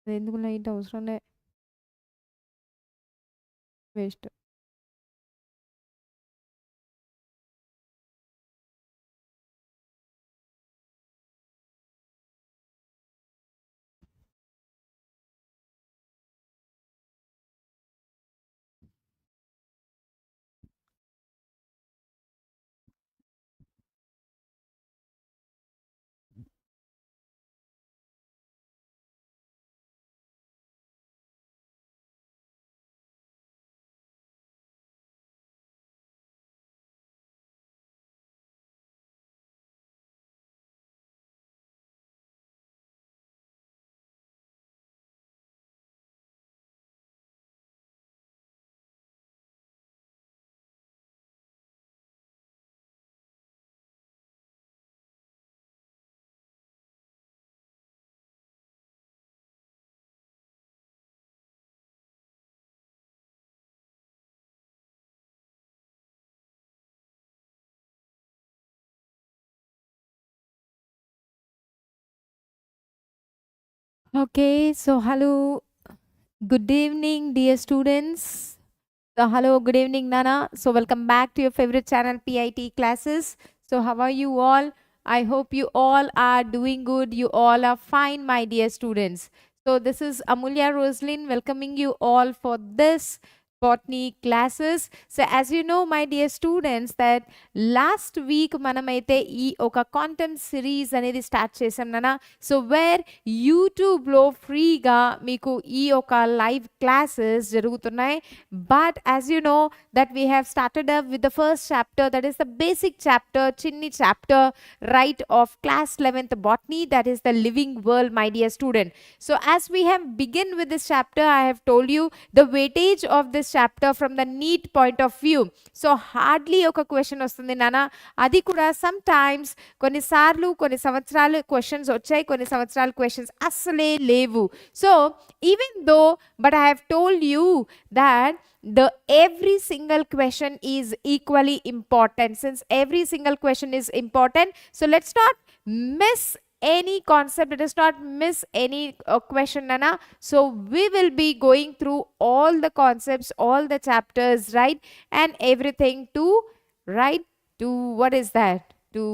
ఎందుకు లైట్ అవసరంలే waste. Okay, so hello, good evening, dear students. So hello, good evening, Nana. So welcome back to your favorite channel, PIT classes. So how are you all? I hope you all are doing good. You all are fine, my dear students. So this is Amulya Roslin welcoming you all for this botany classes. So as you know, my dear students, that last week మనమైతే ఈ ఒక content series అనేది start చేసాం నాన్న. So where యూట్యూబ్లో ఫ్రీగా మీకు ఈ ఒక లైవ్ క్లాసెస్ జరుగుతున్నాయి. But as you know that we have started up with the first chapter, that is the basic chapter, chinni chapter, right, of class 11th botany, that is the living world, my dear student. So as we have begin with this chapter, I have told you the weightage of this chapter from the NEET point of view. So hardly oka question వస్తుంది నాన్న. అది కూడా some times కొన్నిసార్లు కొన్ని సంవత్సరాలు questions వచ్చాయి, కొన్ని సంవత్సరాలు క్వశ్చన్స్ అస్సలే లేవు. So even though but I have told you that the every single question is equally important. Since every single question is important, so let's not miss any concept, let us not miss any question, Nana. So we will be going through all the concepts, all the chapters, right, and everything to, right, to what is that, to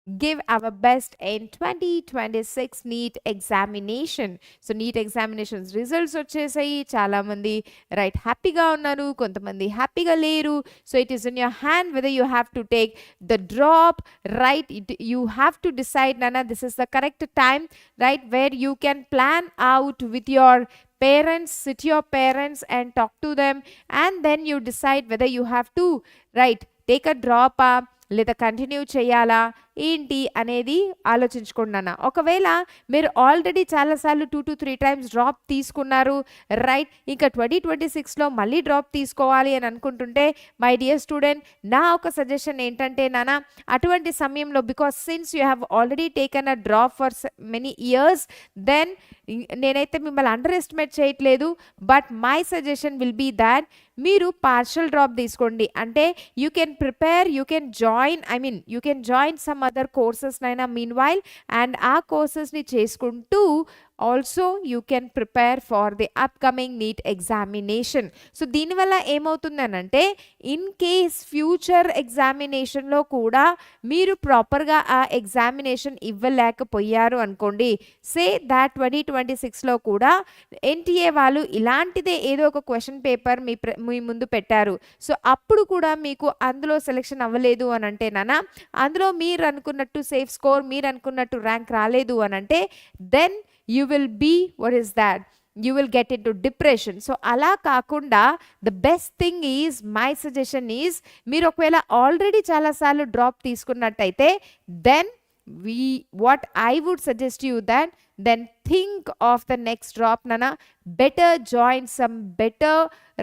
give our best in 2026 NEET examination. So NEET examinations results వచ్చేసాయి. చాలా మంది right హ్యాపీగా ఉన్నారు, కొంతమంది హ్యాపీగా లేరు. So it is in your hand whether you have to take the drop, right. You have to decide, Nana, this is the correct time, right, where you can plan out with your parents, sit your parents and talk to them, and then you decide whether you have to, right, take a drop లేదా continue చేయాలా ఏంటి అనేది ఆలోచించుకోండి అన్న. ఒకవేళ మీరు already చాలాసార్లు 2 to 3 times drop తీసుకున్నారు, రైట్, ఇంకా 2026లో మళ్ళీ డ్రాప్ తీసుకోవాలి అని అనుకుంటుంటే మై డియర్ స్టూడెంట్, నా ఒక సజెషన్ ఏంటంటే నాన్న, అటువంటి సమయంలో because since you have already taken a drop for many years, then నేనైతే మిమ్మల్ని అండర్ ఎస్టిమేట్ చేయట్లేదు, but my suggestion will be that మీరు పార్షల్ డ్రాప్ తీసుకోండి. అంటే you can prepare, you can join, I mean you can join some other courses నైనా meanwhile, and ఆ కోర్సెస్ని చేసుకుంటూ also you can prepare for the upcoming NEET examination. So దీనివల్ల ఏమవుతుందనంటే in case future ఎగ్జామినేషన్లో కూడా మీరు ప్రాపర్గా ఆ ఎగ్జామినేషన్ ఇవ్వలేకపోయారు అనుకోండి, సే దాట్ 2026లో కూడా ఎన్టీఏ వాళ్ళు ఇలాంటిదే ఏదో ఒక క్వశ్చన్ పేపర్ మీ ముందు పెట్టారు. సో అప్పుడు కూడా మీకు అందులో సెలెక్షన్ అవ్వలేదు అని అంటే నాన్న, అందులో మీరు అనుకున్నట్టు సేఫ్ స్కోర్, మీరు అనుకున్నట్టు ర్యాంక్ రాలేదు అని అంటే, then you will be, what is that, you will get into depression. So అలా కాకుండా the best thing is, my suggestion is, మీరు ఒకవేళ ఆల్రెడీ చాలాసార్లు డ్రాప్ తీసుకున్నట్టయితే then what I would suggest you that then think of the next drop, Nana. Better join some better,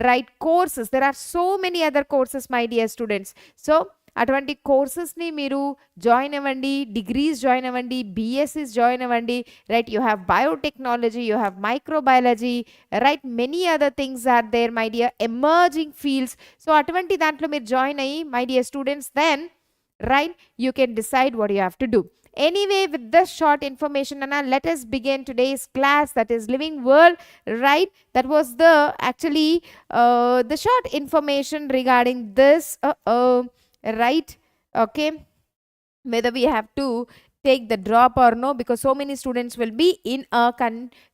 right, courses. There are so many other courses, my dear students. So అటువంటి కోర్సెస్ని మీరు join అవ్వండి, degrees join అవ్వండి, BScs join అవ్వండి, right. You have biotechnology, you have microbiology, right, many other things are there, my dear, emerging fields. So అటువంటి దాంట్లో మీరు join అయ్యి, my dear students, then, right, you can decide what you have to do. anyway, with this short information, Nana, let us begin today's class, that is Living World, right? That was the actually the short information regarding this, right? Okay, whether we have to take the drop or no, because so many students will be in a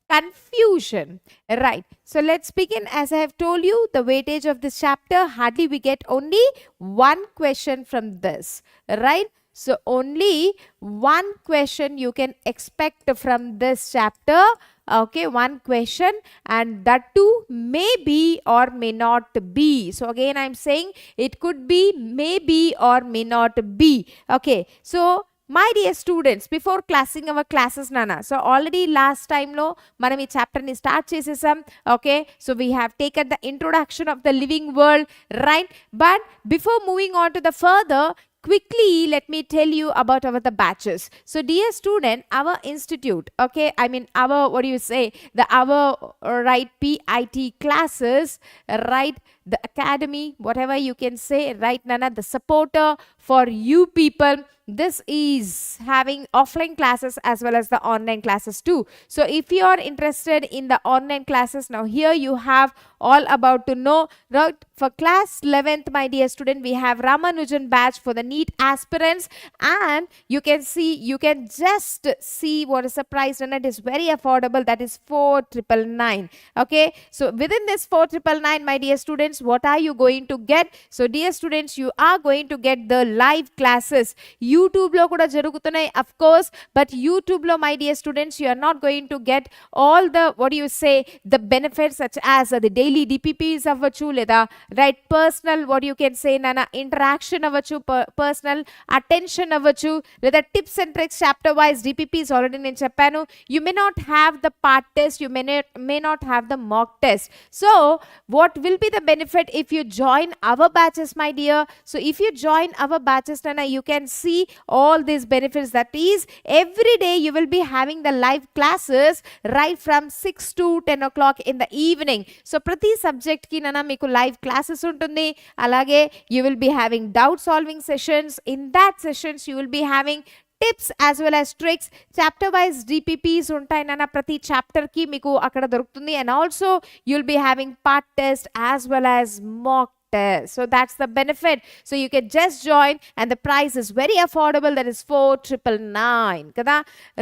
confusion, right? So let's begin. As I have told you, the weightage of this chapter, hardly we get only one question from this, right? So only one question you can expect from this chapter, okay, one question, and that too may be or may not be. So again I'm saying it could be, maybe, or may not be. Okay, so my dear students, before classing our classes, Nana, so already last time lo manam ee chapter ni start chesesam. Okay, so we have taken the introduction of the living world, right? But before moving on to the further, quickly let me tell you about the batches. So dear student, our institute, okay, I mean our, what do you say, the our right, PIT classes, right, the academy, whatever you can say, right, Nana, the supporter for you people, this is having offline classes as well as the online classes too. So if you are interested in the online classes, now here you have all about to know, right? For class 11th, my dear student, we have Ramanujan batch for the NEET aspirants, and you can see, you can just see what is the price, and it is very affordable, that is 4,999. Okay, so within this 4,999, my dear students, what are you going to get? So dear students, you are going to get the live classes. YouTube lo kuda jarugutunnai, of course, but YouTube lo, my dear students, you are not going to get all the, what do you say, the benefits such as the daily DPPs avvachu, leda right, personal, what you can say, Nana, interaction avvachu, personal attention avvachu, leda tips and tricks chapter wise DPPs already nenu cheppanu. You may not have the part test, you may not have the mock test. So what will be the benefit if you join our batches, my dear? So if you join our batches, Nana, you can see all these benefits. That is, every day you will be having the live classes right from 6 to 10 o'clock in the evening. So prati subject ki Nana meeku live classes untundi. Alage you will be having doubt solving sessions. In that sessions you will be having tips as well as tricks, chapter wise DPPs ఉంటాయి నాన్న, ప్రతి chapter కి మీకు అక్కడ దొరుకుతుంది, and also you'll be having part test as well as mock test. So that's the benefit. So you can just join, and the price is very affordable, that is 4,999 kada,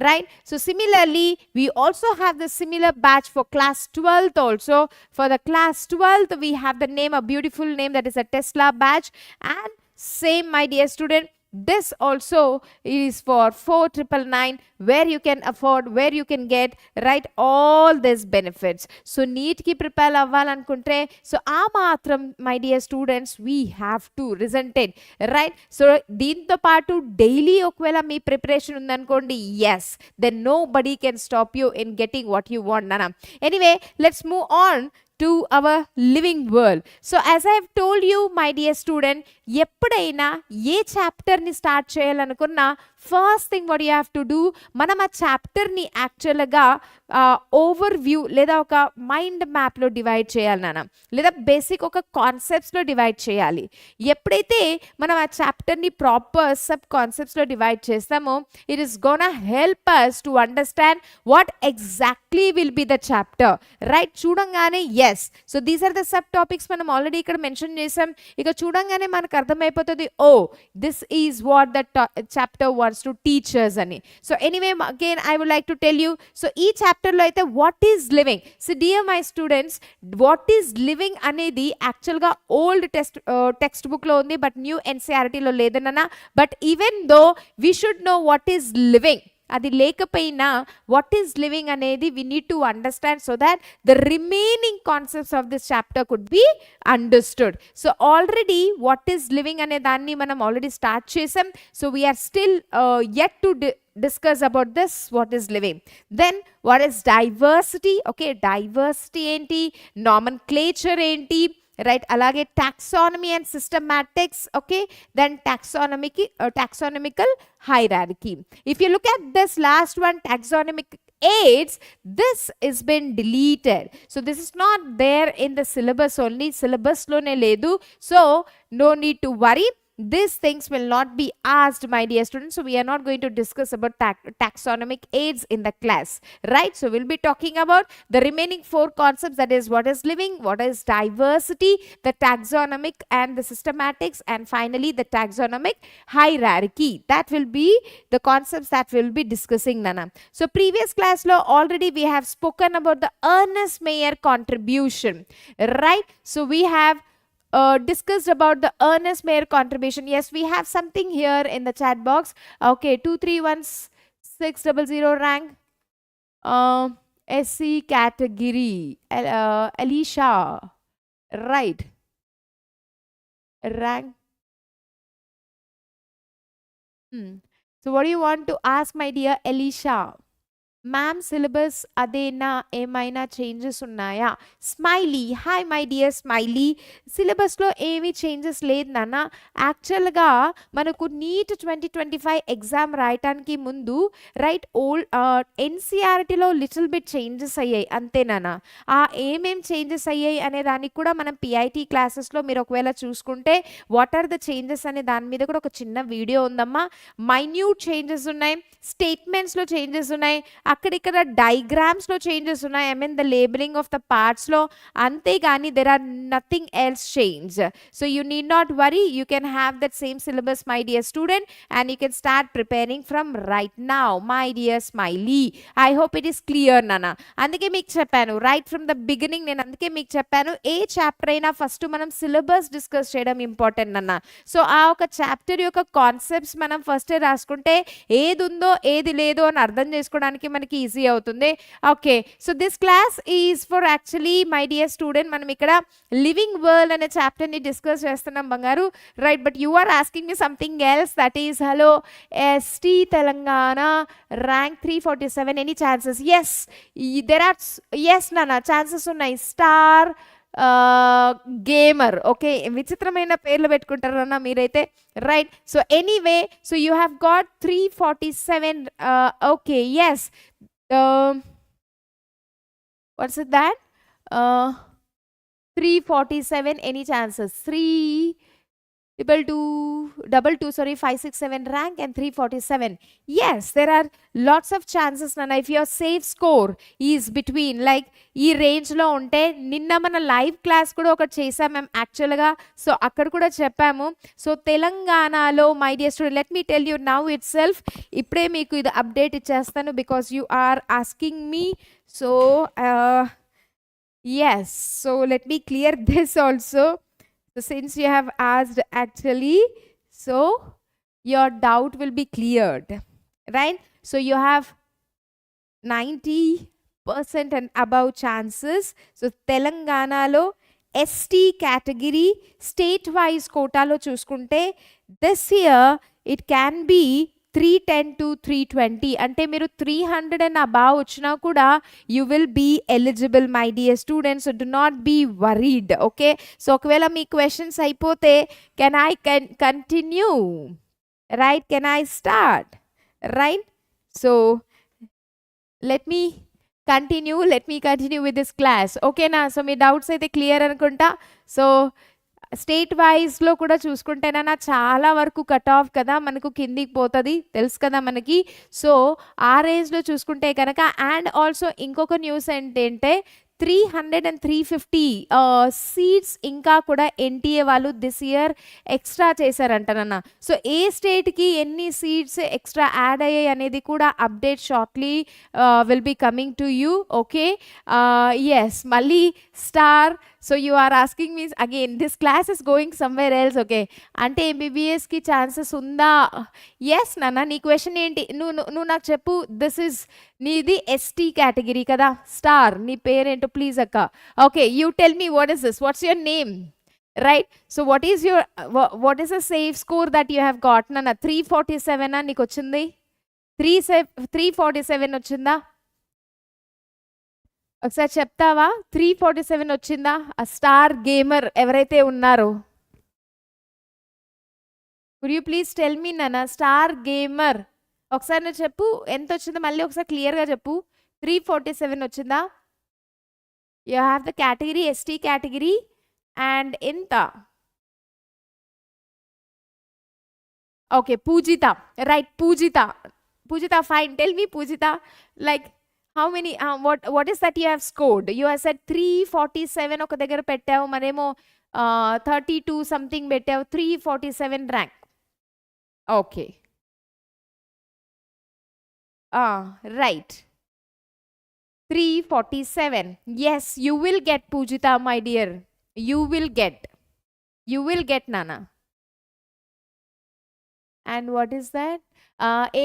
right? So similarly, we also have the similar batch for class 12th also. For the class 12th, we have the name, a beautiful name, that is a Tesla batch, and same, my dear student, this also is for 4,999, where you can afford, where you can get, right, all these benefits. So NEET ki prepare avvalanunte, so aa matram, my dear students, we have to resent it, right? So deento paatu daily okvela mee preparation undanukondi, yes, then nobody can stop you in getting what you want, nana. Anyway, let's move on to our living world. So as I have told you, my dear student, ఎప్పుడైనా ఏ చాప్టర్ని start చేయాలనుకున్నా, first thing what you have to do, మనం ఆ చాప్టర్ని యాక్చువల్గా over view లేదా ఒక mind మ్యాప్లో divide చేయాలి నాన్న, లేదా బేసిక్ ఒక కాన్సెప్ట్స్లో డివైడ్ చేయాలి. ఎప్పుడైతే మనం ఆ చాప్టర్ని ప్రాపర్ సబ్ కాన్సెప్ట్స్లో డివైడ్ చేస్తామో, it is gonna help us to understand what exactly will be the chapter, right? చూడంగానే yes, so these are the sub topics మనం ఆల్రెడీ ఇక్కడ మెన్షన్ చేసాం. ఇక చూడంగానే మనకు అర్థమైపోతుంది, oh this is what the chapter wants to teachers అని. So anyway, again I would like to tell you, so ఈ చాప్టర్లో అయితే what is living, so dear my students, what is living అనేది యాక్చువల్గా ఓల్డ్ టెక్స్ట్ బుక్లో ఉంది, but new ఎన్సీఆర్టీలో లేదన్నా. But even though we should know what is living, అది లేకపోయినా వాట్ ఈజ్ లివింగ్ అనేది we need to understand, so that the remaining concepts of this chapter could be understood. So already what is living అనే దాన్ని మనం already start చేసాం. So we are still yet to discuss about this, what is living. Then what is diversity? Okay, diversity enti, nomenclature enti, right? Alage taxonomy and systematics. Okay, then taxonomical hierarchy. If you look at this last one, taxonomical aids, this is been deleted, so this is not there in the syllabus, only syllabus lone ledu, so no need to worry. these things will not be asked, my dear students. So we are not going to discuss about taxonomic aids in the class, right? So we'll be talking about the remaining four concepts, that is what is living, what is diversity, the taxonomic and the systematics, and finally the taxonomic hierarchy. That will be the concepts that we'll be discussing, Nana. So previous class law already we have spoken about the Ernest Mayr contribution, right? So we have discussed about the Ernest Mayr contribution. Yes, we have something here in the chat box. Okay, 2311600 rank. SC category. Alicia. Right. Rank. So what do you want to ask, my dear Alicia? Ma'am syllabus అదేనా, ఏమైనా changes ఉన్నాయా? Smiley, hi my dear smiley. సిలబస్లో ఏమీ changes లేదు నాన్న. యాక్చువల్గా మనకు neat 2025 exam రాయటానికి ముందు రైట్ ఎన్సీఆర్టీలో లిటిల్ బిట్ చేంజెస్ అయ్యాయి అంతే నాన్న. ఆ ఏమేం చేంజెస్ అయ్యాయి అనే దానికి కూడా మనం పిఐటి క్లాసెస్లో మీరు ఒకవేళ చూసుకుంటే వాట్ ఆర్ ద చేంజెస్ అనే దాని మీద కూడా ఒక చిన్న వీడియో ఉందమ్మా. మైన్యూట్ చేంజెస్ ఉన్నాయి, స్టేట్మెంట్స్లో చేంజెస్ ఉన్నాయి, అక్కడిక్కడ డయాగ్రామ్స్లో చేంజెస్ ఉన్నాయి, I mean the labelling of the పార్ట్స్లో. అంతేగాని there are nothing else change. So you need not worry, you can have that same syllabus my dear student, and you can start preparing from right now my dear smiley. I hope it is clear నాన్న. అందుకే మీకు చెప్పాను right from the beginning, నేను అందుకే మీకు చెప్పాను ఏ chapter అయినా first మనం సిలబస్ డిస్కస్ చేయడం ఇంపార్టెంట్ అన్న. సో ఆ ఒక చాప్టర్ యొక్క కాన్సెప్ట్స్ మనం ఫస్ట్ రాసుకుంటే ఏది ఉందో ఏది లేదో అని అర్థం చేసుకోవడానికి మనకి ఈజీ అవుతుంది. Okay, so this class is for actually my dear student, మనం ఇక్కడ లివింగ్ వరల్డ్ అనే చాప్టర్ని డిస్కస్ చేస్తున్నాం బంగారు, right? But you are asking me something else, that is hello ST Telangana rank 347, any chances? Yes, there are, yes నాన్న chances ఉన్నాయి. Star gamer, okay, విచిత్రమైన పేర్లు పెట్టుకుంటారన్న మీరైతే, right? So anyway, so you have got 347. Okay, yes, what's it that? 347, any chances? 322, sorry, 567 rank and 347. Yes, there are lots of chances nana. If your safe score is between like ఈ రేంజ్లో ఉంటే, నిన్న మన live class కూడా ఒకటి చేసాం మేము యాక్చువల్గా, సో అక్కడ కూడా చెప్పాము. సో తెలంగాణలో my dear student, let me tell you now itself, ఇప్పుడే మీకు ఇది అప్డేట్ ఇచ్చేస్తాను because you are asking me. So yes, so let me clear this also. So since you have asked actually, so your doubt will be cleared, right? So you have 90% and above chances. So Telanganalo ST category state wise quota lo chuskunte, this year it can be 310 to 320. అంటే మీరు 300 and above వచ్చినా కూడా you will be eligible my dear students, so do not be worried, okay? So ఒకవేళ మీ questions అయిపోతే can I continue, right? Can I start, right? So let me continue with this class, okay na? So me doubts అయితే clear అనుకుంటా. So state వైజ్లో కూడా చూసుకుంటేనా చాలా వరకు cut off కదా మనకు కిందికి పోతుంది, తెలుసు కదా మనకి. సో ఆ రేంజ్లో చూసుకుంటే కనుక, అండ్ ఆల్సో ఇంకొక న్యూస్ ఏంటంటే 300 and 350 సీట్స్ ఇంకా కూడా ఎన్టీఏ వాళ్ళు దిస్ ఇయర్ ఎక్స్ట్రా చేశారంటనన్న. సో ఏ స్టేట్కి ఎన్ని సీట్స్ ఎక్స్ట్రా యాడ్ అయ్యాయి అనేది కూడా update shortly will be coming to you, okay? Yes, మళ్ళీ star. So you are asking means again this class is going somewhere else, okay? అంటే ఎంబీబీఎస్కి ఛాన్సెస్ ఉందా? ఎస్ నాన్న, నీ క్వశ్చన్ ఏంటి? నువ్వు నాకు చెప్పు. దిస్ ఇస్ నీది ఎస్టీ కేటగిరీ కదా, స్టార్, నీ పేరేంటో ప్లీజ్ అక్క. Okay, you tell me what is this, what's your name, right? So what is a safe score that you have got నాన్న? 347 నీకు వచ్చింది? 347 వచ్చిందా? ఒకసారి చెప్తావా? 347 వచ్చిందా? ఆ స్టార్ గేమర్ ఎవరైతే ఉన్నారో, could you please tell me నాన్న? స్టార్ గేమర్ ఒకసారి నువ్వు చెప్పు ఎంత వచ్చిందో, మళ్ళీ ఒకసారి క్లియర్గా చెప్పు. 347 వచ్చిందా? You have the category ST category, and ఎంత? Okay, Pujita. Right, Pujita. Pujita, fine. Tell me, Pujita, like how many, what is that you have scored? You have said 347 ఒక దగ్గర పెట్టావు, మరేమో 32 సంథింగ్ పెట్టావు, 347 rank. Okay, right, 347. Yes, you will get, Pujita, my dear. You will get, Nana. And what is that?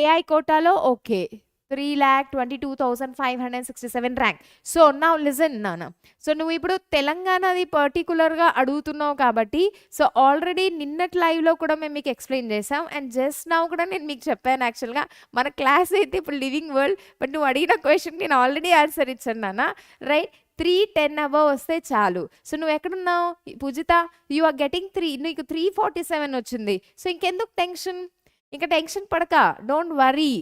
AI quota lo, okay. 3,22,567 rank. So నా listen నాన్న, so నువ్వు ఇప్పుడు తెలంగాణది పర్టికులర్గా అడుగుతున్నావు కాబట్టి, సో ఆల్రెడీ నిన్నటి లైవ్లో కూడా మేము మీకు ఎక్స్ప్లెయిన్ చేసాం, అండ్ జస్ట్ నౌ కూడా నేను మీకు చెప్పాను. యాక్చువల్గా మన క్లాస్ అయితే ఇప్పుడు లివింగ్ వరల్డ్, బట్ నువ్వు అడిగిన క్వశ్చన్ నేను ఆల్రెడీ ఆన్సర్ ఇచ్చాను నాన్న, రైట్. 310 అబవ్ వస్తే చాలు. సో నువ్వు ఎక్కడున్నావు పూజిత? యు ఆర్ గెటింగ్ 3, నీకు 347 వచ్చింది. సో ఇంకెందుకు టెన్షన్? ఇంకా టెన్షన్ పడక, don't worry.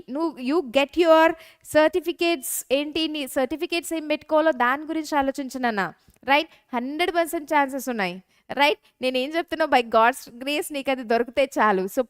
You get your certificates. ఏంటి నీ సర్టిఫికేట్స్ ఏం పెట్టుకోవాలో దాని గురించి ఆలోచించనన్నా, రైట్. 100% ఛాన్సెస్ ఉన్నాయి, రైట్. నేనేం చెప్తున్నా, బై గాడ్స్ గ్రేస్ నీకు అది దొరికితే చాలు. సో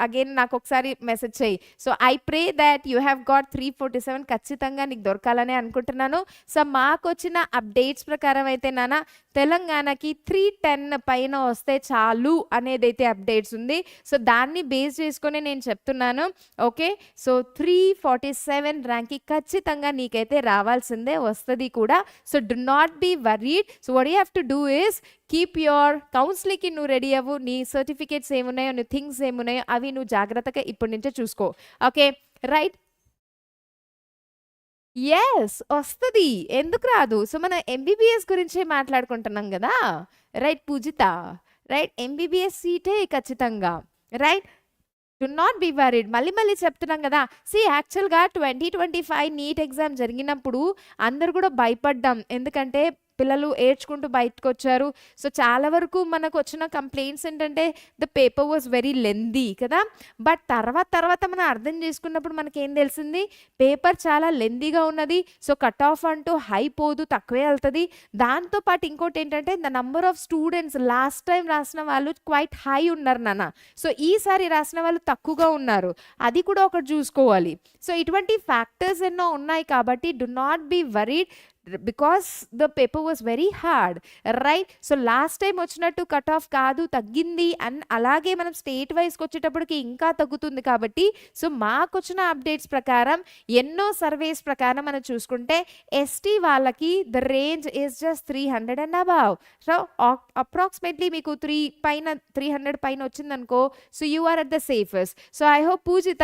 అగైన్ నాకు ఒకసారి మెసేజ్ చేయి. So I pray that you have got 347 ఖచ్చితంగా నీకు దొరకాలని అనుకుంటున్నాను. సో మాకు వచ్చిన అప్డేట్స్ ప్రకారం అయితే నాన్న తెలంగాణకి 310 పైన వస్తే చాలు అనేదైతే అప్డేట్స్ ఉంది. సో దాన్ని బేస్ చేసుకొని నేను చెప్తున్నాను. ఓకే, సో 347 ర్యాంక్కి ఖచ్చితంగా నీకైతే రావాల్సిందే, వస్తుంది కూడా. So do not be worried. So what you have to do is keep your కౌన్సిలింగ్కి నువ్వు రెడీ అవ్వు. నీ సర్టిఫికేట్స్ ఏమున్నాయో, నీ థింగ్స్ ఏమున్నాయో అవి నువ్వు జాగ్రత్తగా ఇప్పటి నుంచే చూసుకో. Okay, right. ఎస్, వస్తుంది, ఎందుకు రాదు? సో మన ఎంబీబీఎస్ గురించే మాట్లాడుకుంటున్నాం కదా, రైట్ పూజిత, రైట్. ఎంబీబీఎస్ సీటే ఖచ్చితంగా, right. Do not be worried. మళ్ళీ చెప్తున్నాం కదా. యాక్చువల్గా 2025 నీట్ ఎగ్జామ్ జరిగినప్పుడు అందరు కూడా భయపడ్డాం, ఎందుకంటే పిల్లలు ఏడ్చుకుంటూ బయటకు వచ్చారు. సో చాలా వరకు మనకు వచ్చిన కంప్లైంట్స్ ఏంటంటే the paper was very lengthy కదా. బట్ తర్వాత మనం అర్థం చేసుకున్నప్పుడు మనకేం తెలిసింది, పేపర్ చాలా లెందీగా ఉన్నది. సో కట్ ఆఫ్ అంటూ హై పోదు, తక్కువే వెళ్తుంది. దాంతోపాటు ఇంకోటి ఏంటంటే the number of students last time రాసిన వాళ్ళు క్వైట్ హై ఉన్నారు నాన్న. సో ఈసారి రాసిన వాళ్ళు తక్కువగా ఉన్నారు, అది కూడా ఒకటి చూసుకోవాలి. సో ఇటువంటి ఫ్యాక్టర్స్ ఎన్నో ఉన్నాయి కాబట్టి do not be worried, because the paper was very hard, right. So last time వచ్చినట్టు కట్ ఆఫ్ కాదు, తగ్గింది. అండ్ అలాగే మనం స్టేట్ వైజ్కి వచ్చేటప్పటికి ఇంకా తగ్గుతుంది కాబట్టి, సో మాకు వచ్చిన అప్డేట్స్ ప్రకారం ఎన్నో సర్వేస్ ప్రకారం మనం చూసుకుంటే ఎస్టీ వాళ్ళకి the range is just 300 and above. So approximately మీకు 300 పైన వచ్చిందనుకో, so you are at the safest. So I hope Pujitha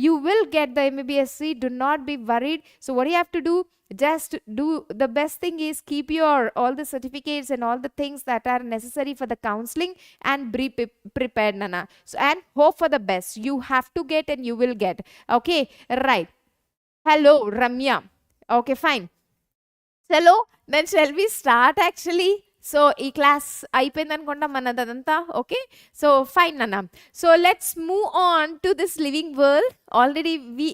you will get the MBBS. Do not be worried. So what you have to do, just do the best thing is keep your all the certificates and all the things that are necessary for the counseling and be prepared nana. So and hope for the best. You have to get and you will get. Okay, right. Hello Ramya. Okay, fine. Hello, then shall we start actually? So ఈ class అయిపోయింది అనుకుంటా మనదంతా. Okay, so fine అన్న. So let's move on to this living world. Already we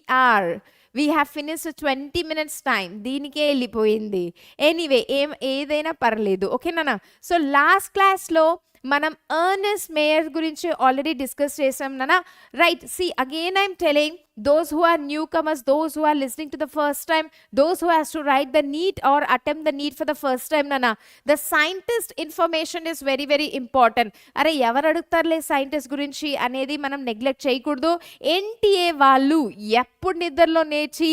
have finished 20 minutes time, దీనికే వెళ్ళిపోయింది. Anyway ఏదైనా పర్లేదు, ఓకేనా. So last క్లాస్లో మనం ఎర్నెస్ట్ మేయర్ గురించి ఆల్రెడీ డిస్కస్ చేసాం నాన్న, right. Again I'm telling those who are newcomers, those who are listening to the first time, those who has to write the NEET or attempt the NEET for the first time nana, the scientist information is very very important. అరే ఎవరు అడుగుతారులే scientist గురించి అనేది మనం neglect చేయకూడదు. NTA వాళ్ళు ఎప్పుడు నిద్రలో నేర్చి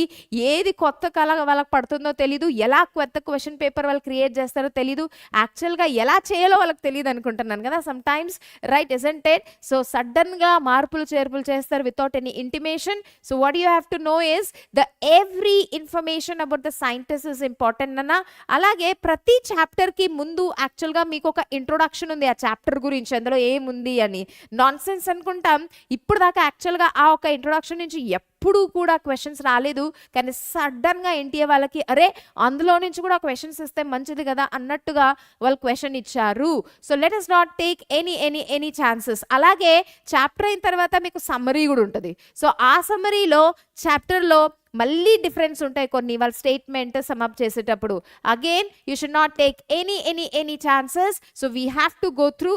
ఏది కొత్త కళ వాళ్ళకి పడుతుందో తెలీదు, ఎలా కొత్త క్వశ్చన్ పేపర్ వాళ్ళు క్రియేట్ చేస్తారో తెలీదు, యాక్చువల్గా ఎలా చేయాలో వాళ్ళకి తెలియదు అనుకుంటున్నాను కదా some times, right isn't it? So సడన్గా మార్పులు చేర్పులు చేస్తారు without any intimation. So what you have to know is the every information about the scientist is important nana. అలాగే ప్రతి చాప్టర్ కి ముందు యాక్చువల్ గా మీకు ఒక ఇంట్రొడక్షన్ ఉంది ఆ చాప్టర్ గురించి, అందులో ఏముంది అని. నాన్ సెన్స్ అనుకుంటాం ఇప్పుడు దాకా, యాక్చువల్ గా ఆ ఒక ఇంట్రొడక్షన్ నుంచి ఎప్పుడు కూడా క్వశ్చన్స్ రాలేదు, కానీ సడన్ గా ఎన్టీఏ వాళ్ళకి అరే అందులో నుంచి కూడా క్వశ్చన్స్ ఇస్తే మంచిది కదా అన్నట్టుగా వాళ్ళు క్వశ్చన్ ఇచ్చారు. So let us not take any chances. అలాగే చాప్టర్ అయిన తర్వాత మీకు సమ్మరీ కూడా ఉంటుంది. సో ఆ సమ్మరీలో చాప్టర్లో మళ్ళీ డిఫరెన్స్ ఉంటాయి కొన్ని వాళ్ళ స్టేట్మెంట్ సమ్అప్ చేసేటప్పుడు. Again you should not take any chances. So we have to go through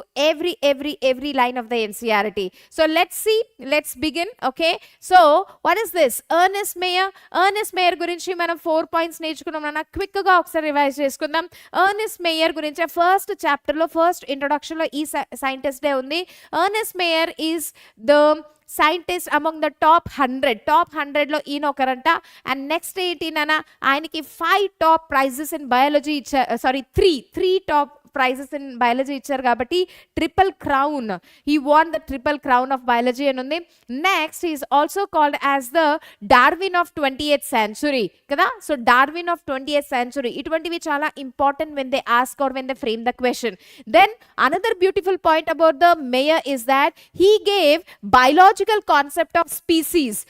every line of the NCERT. So let's begin. Okay, so what is this? Ernest Mayr గురించి మనం 4 points నేర్చుకున్నాం నాన్న. Quick గా ఒకసారి revise చేసుకుందాం. Ernest Mayr గురించి first chapter లో first introduction లో ఈ సైంటిస్ట్ డే ఉంది. Ernest Mayr is the scientist among the top 100 లో ఈయన ఒకరంట. అండ్ నెక్స్ట్ ఏంటి నాన్న, ఆయనకి 5 టాప్ ప్రైజెస్ ఇన్ బయాలజీ ఇచ్చారు. Sorry, 3 top prizes in biology ఇచ్చారు కాబట్టి triple crown, he won the triple crown of biology అని ఉంది. Next is also called as the Darwin of 20th century కదా. So Darwin of 20th century ఇటువంటివి చాలా important when they ask or when they frame the question. Then another beautiful point about the Mayr is that he gave biological concept of species.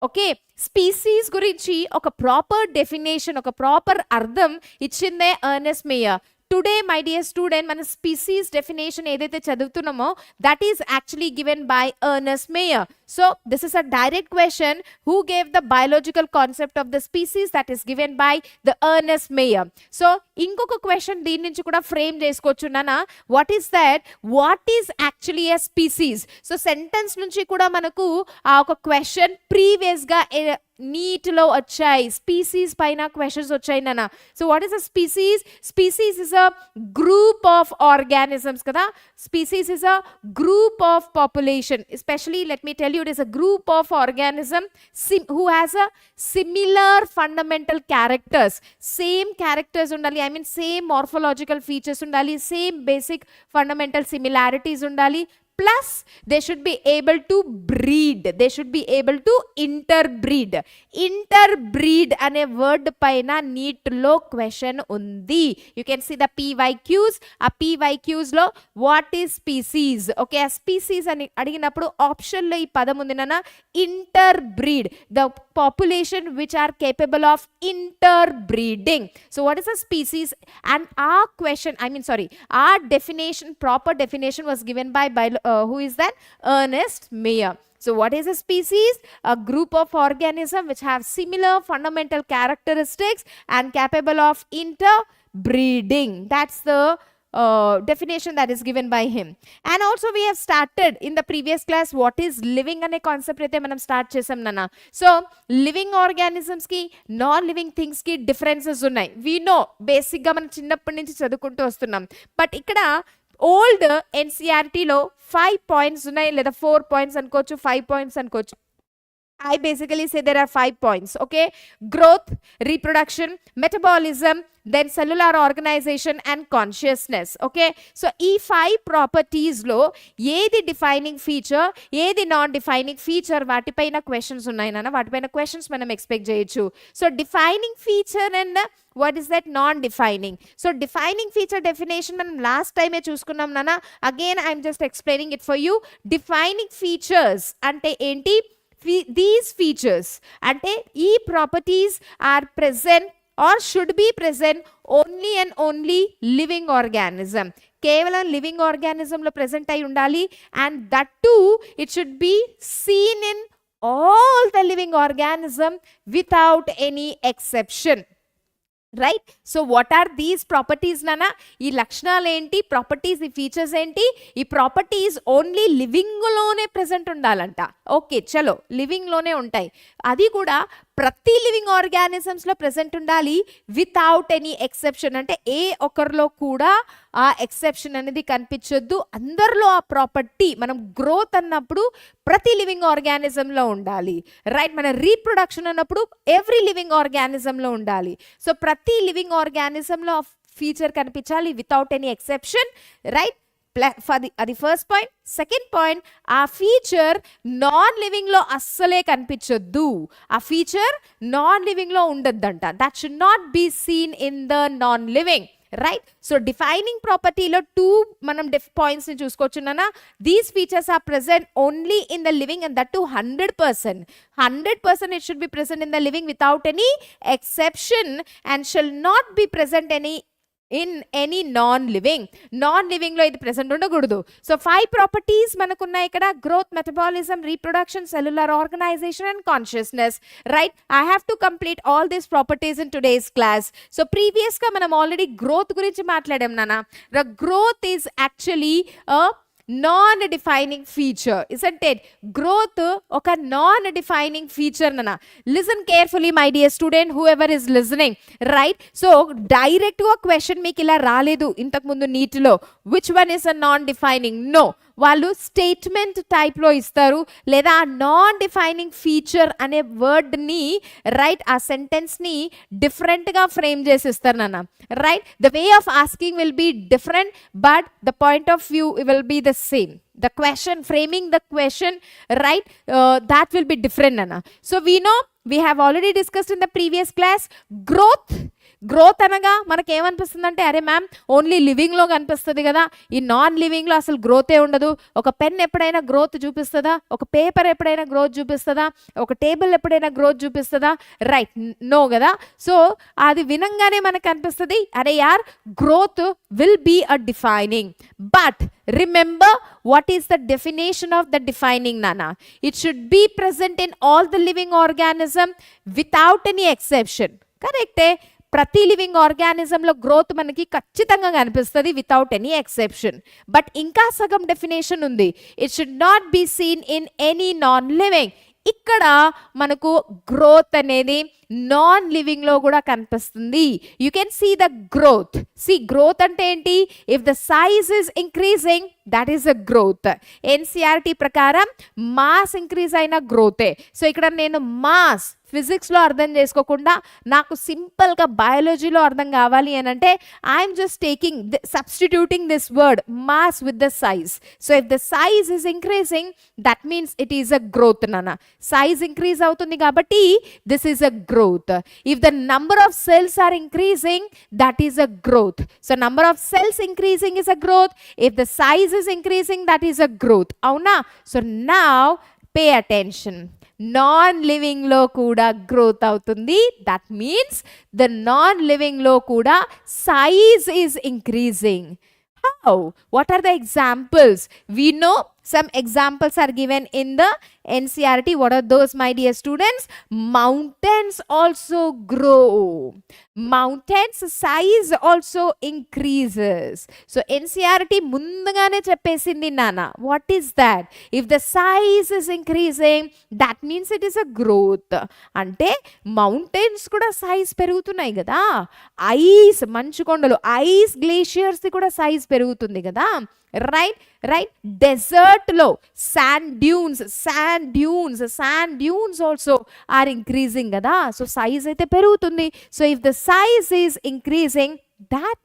Okay, species గురించి ఒక proper definition, ఒక proper అర్థం ఇచ్చిందే Ernest Mayr. Today my dear student, మన species definition ఏదైతే చదువుతున్నామో that is actually given by Ernest Mayr. So this is a direct question, who gave the biological concept of the species, that is given by the Ernest Mayr. So ఇంకొక question దీని నుంచి కూడా frame చేసుకోవచ్చు నాన్న. What is that? What is actually a species? So sentence నుంచి కూడా మనకు ఆ ఒక క్వశ్చన్ ప్రీవియస్గా నీట్లో వచ్చాయి, స్పీసీస్ పైన క్వశ్చన్స్ వచ్చాయి నాన్న. So what is a species? Species is a group of organisms కదా. Species is a group of population. Especially let me tell you, it is a group of organism who has a similar fundamental characters. Same characters undali, I mean same morphological features undali, same basic fundamental similarities undali. Plus they should be able to breed, they should be able to interbreed. Interbreed అనే word పైన NEET లో question ఉంది. You can see the PYQs. ఆ PYQs లో what is species, okay, ఆ species అని అడిగినప్పుడు option లో ఈ పదం ఉంది నాన్న, interbreed, the population which are capable of interbreeding. So what is a species? And our question, I mean sorry, our definition, proper definition was given by who is that? Ernest Mayr. So what is a species? A group of organisms which have similar fundamental characteristics and capable of interbreeding. That's the definition that is given by him. And also we have started in the previous class what is living ane concept aithe manam start chesam nana. So living organisms ki non living things ki differences unnai. We know basic ga man chinnappa nunchi chadukuntu vastunnam. But ikkada old ఎన్సీఆర్టీలో 5 points ఉన్నాయి, లేదా 4 points అనుకోవచ్చు, 5 points అనుకోవచ్చు. I basically say there are 5 points. Okay, growth, reproduction, metabolism, then cellular organization and consciousness. Okay, so ఈ 5 properties లో ఏది defining feature, ఏది non defining feature, వాటిపైన క్వశ్చన్స్ ఉన్నాయి నాన్న. వాటిపైన క్వశ్చన్స్ మనం ఎక్స్పెక్ట్ చేయొచ్చు. So defining feature and what is that? Non-defining. So defining feature definition మనం లాస్ట్ టైమే చూసుకున్నాం నాన్న. Again I'm just explaining it for you. Defining features అంటే ఏంటి? These features ante ee properties are present or should be present only and only living organism. కేవలం living ఆర్గానిజంలో present అయి ఉండాలి. And that to it should be seen in all the living organism without any exception. Right. So what are these properties నాన్న? ఈ లక్షణాలు ఏంటి, properties, ఈ features ఏంటి? ఈ ప్రాపర్టీస్ ఓన్లీ లివింగ్లోనే ప్రెసెంట్ ఉండాలంట. ఓకే, చలో, లివింగ్లోనే ఉంటాయి. అది కూడా ప్రతి లివింగ్ ఆర్గానిజమ్స్లో ప్రెసెంట్ ఉండాలి వితౌట్ ఎనీ ఎక్సెప్షన్. అంటే ఏ ఒక్కరిలో కూడా ఆ ఎక్సెప్షన్ అనేది కనిపించొద్దు. అందరిలో ఆ ప్రాపర్టీ, మనం గ్రోత్ అన్నప్పుడు ప్రతి లివింగ్ ఆర్గానిజంలో ఉండాలి. రైట్. మన రీప్రొడక్షన్ అన్నప్పుడు ఎవ్రీ లివింగ్ ఆర్గానిజంలో ఉండాలి. సో ప్రతి లివింగ్ ఆర్గానిజంలో ఫీచర్ కనిపించాలి వితౌట్ ఎనీ ఎక్సెప్షన్. రైట్. అది ఫస్ట్ పాయింట్. సెకండ్ పాయింట్, ఆ ఫీచర్ నాన్ లివింగ్లో అస్సలే కనిపించొద్దు. ఆ ఫీచర్ నాన్ లివింగ్లో ఉండొద్దంట. That should not be seen in the non living. Right. So defining ప్రాపర్టీలో 2 మనం పాయింట్స్ని చూసుకోవచ్చు నాన్న. These features are present only in the living and that too 100%. 100% it should be present in the living without any exception and shall not be present any in any non లివింగ్లో ఇది present ఉండకూడదు. So 5 properties మనకున్నాయి ఇక్కడ: growth, metabolism, reproduction, cellular organisation and consciousness. Right, I have to complete all these properties in today's class. So ప్రీవియస్గా మనం already growth గురించి మాట్లాడాం నాన్న. The growth is actually non-defining feature, isn't it? Growth oka non-defining feature nana. Listen carefully my dear student, whoever is listening, right? So direct ga question meeku ila raaledu intaku mundu NEET lo. Which one is a non-defining? No, వాళ్ళు statement టైప్లో ఇస్తారు, లేదా non defining feature అనే వర్డ్ని, right, ఆ సెంటెన్స్ని డిఫరెంట్గా frame చేసి ఇస్తారు నాన్న. Right, the way of asking will be different, but the point of view will be the same. The question, framing the question, right, that will be different nana. So we know, we have already discussed in the previous class, growth అనగా మనకి ఏమనిపిస్తుంది అంటే, అరే ma'am only లివింగ్లో కనిపిస్తుంది కదా, ఈ non లివింగ్లో అసలు గ్రోతే ఉండదు. ఒక పెన్ ఎప్పుడైనా గ్రోత్ చూపిస్తుందా? ఒక పేపర్ ఎప్పుడైనా గ్రోత్ చూపిస్తుందా? ఒక టేబుల్ ఎప్పుడైనా గ్రోత్ చూపిస్తుందా? రైట్, నో కదా. సో అది వినంగానే మనకు అనిపిస్తుంది, అరే యార్, growth will be a defining. But remember, what is the definition of the defining nana? It should be present in all the living organism without any exception. Correct? ప్రతి living ఆర్గానిజంలో growth మనకి ఖచ్చితంగా కనిపిస్తుంది వితౌట్ ఎనీ ఎక్సెప్షన్. బట్ ఇంకా సగం definition ఉంది. It should not be seen in any non living. ఇక్కడ మనకు growth అనేది నాన్ లివింగ్లో కూడా కనిపిస్తుంది. You can see the growth. Growth అంటే ఏంటి? If the size is increasing, that is a growth. NCERT ప్రకారం మాస్ ఇంక్రీజ్ అయిన గ్రోతే. సో ఇక్కడ నేను మాస్ ఫిజిక్స్లో అర్థం చేసుకోకుండా నాకు సింపుల్గా బయాలజీలో అర్థం కావాలి అని అంటే, I'm just substituting this word mass with the size. So if the size is increasing, that means it is a growth నాన్న. సైజ్ ఇంక్రీజ్ అవుతుంది కాబట్టి this is a growth. If the number of cells are increasing, that is a growth. So number of cells increasing is a growth. If the size is increasing, that is a growth. Avuna? So now pay attention. Non-living lo kuda growth avutundi. That means the non-living lo kuda size is increasing. How? What are the examples? We know some examples are given in the NCERT. What are those, my dear students? Mountains also grow. Mountains size also increases. So NCERT mundagane cheppesindi nana. What is that? If the size is increasing, that means it is a growth. Ante mountains kuda size పెరుగుతున్నాయి కదా. Ice, మంచు కొండలు, ice glaciers కూడా size పెరుగుతుంది కదా. Right, desert లో sand dunes also are increasing కదా. So size అయితే పెరుగుతుంది. So if the size is increasing, that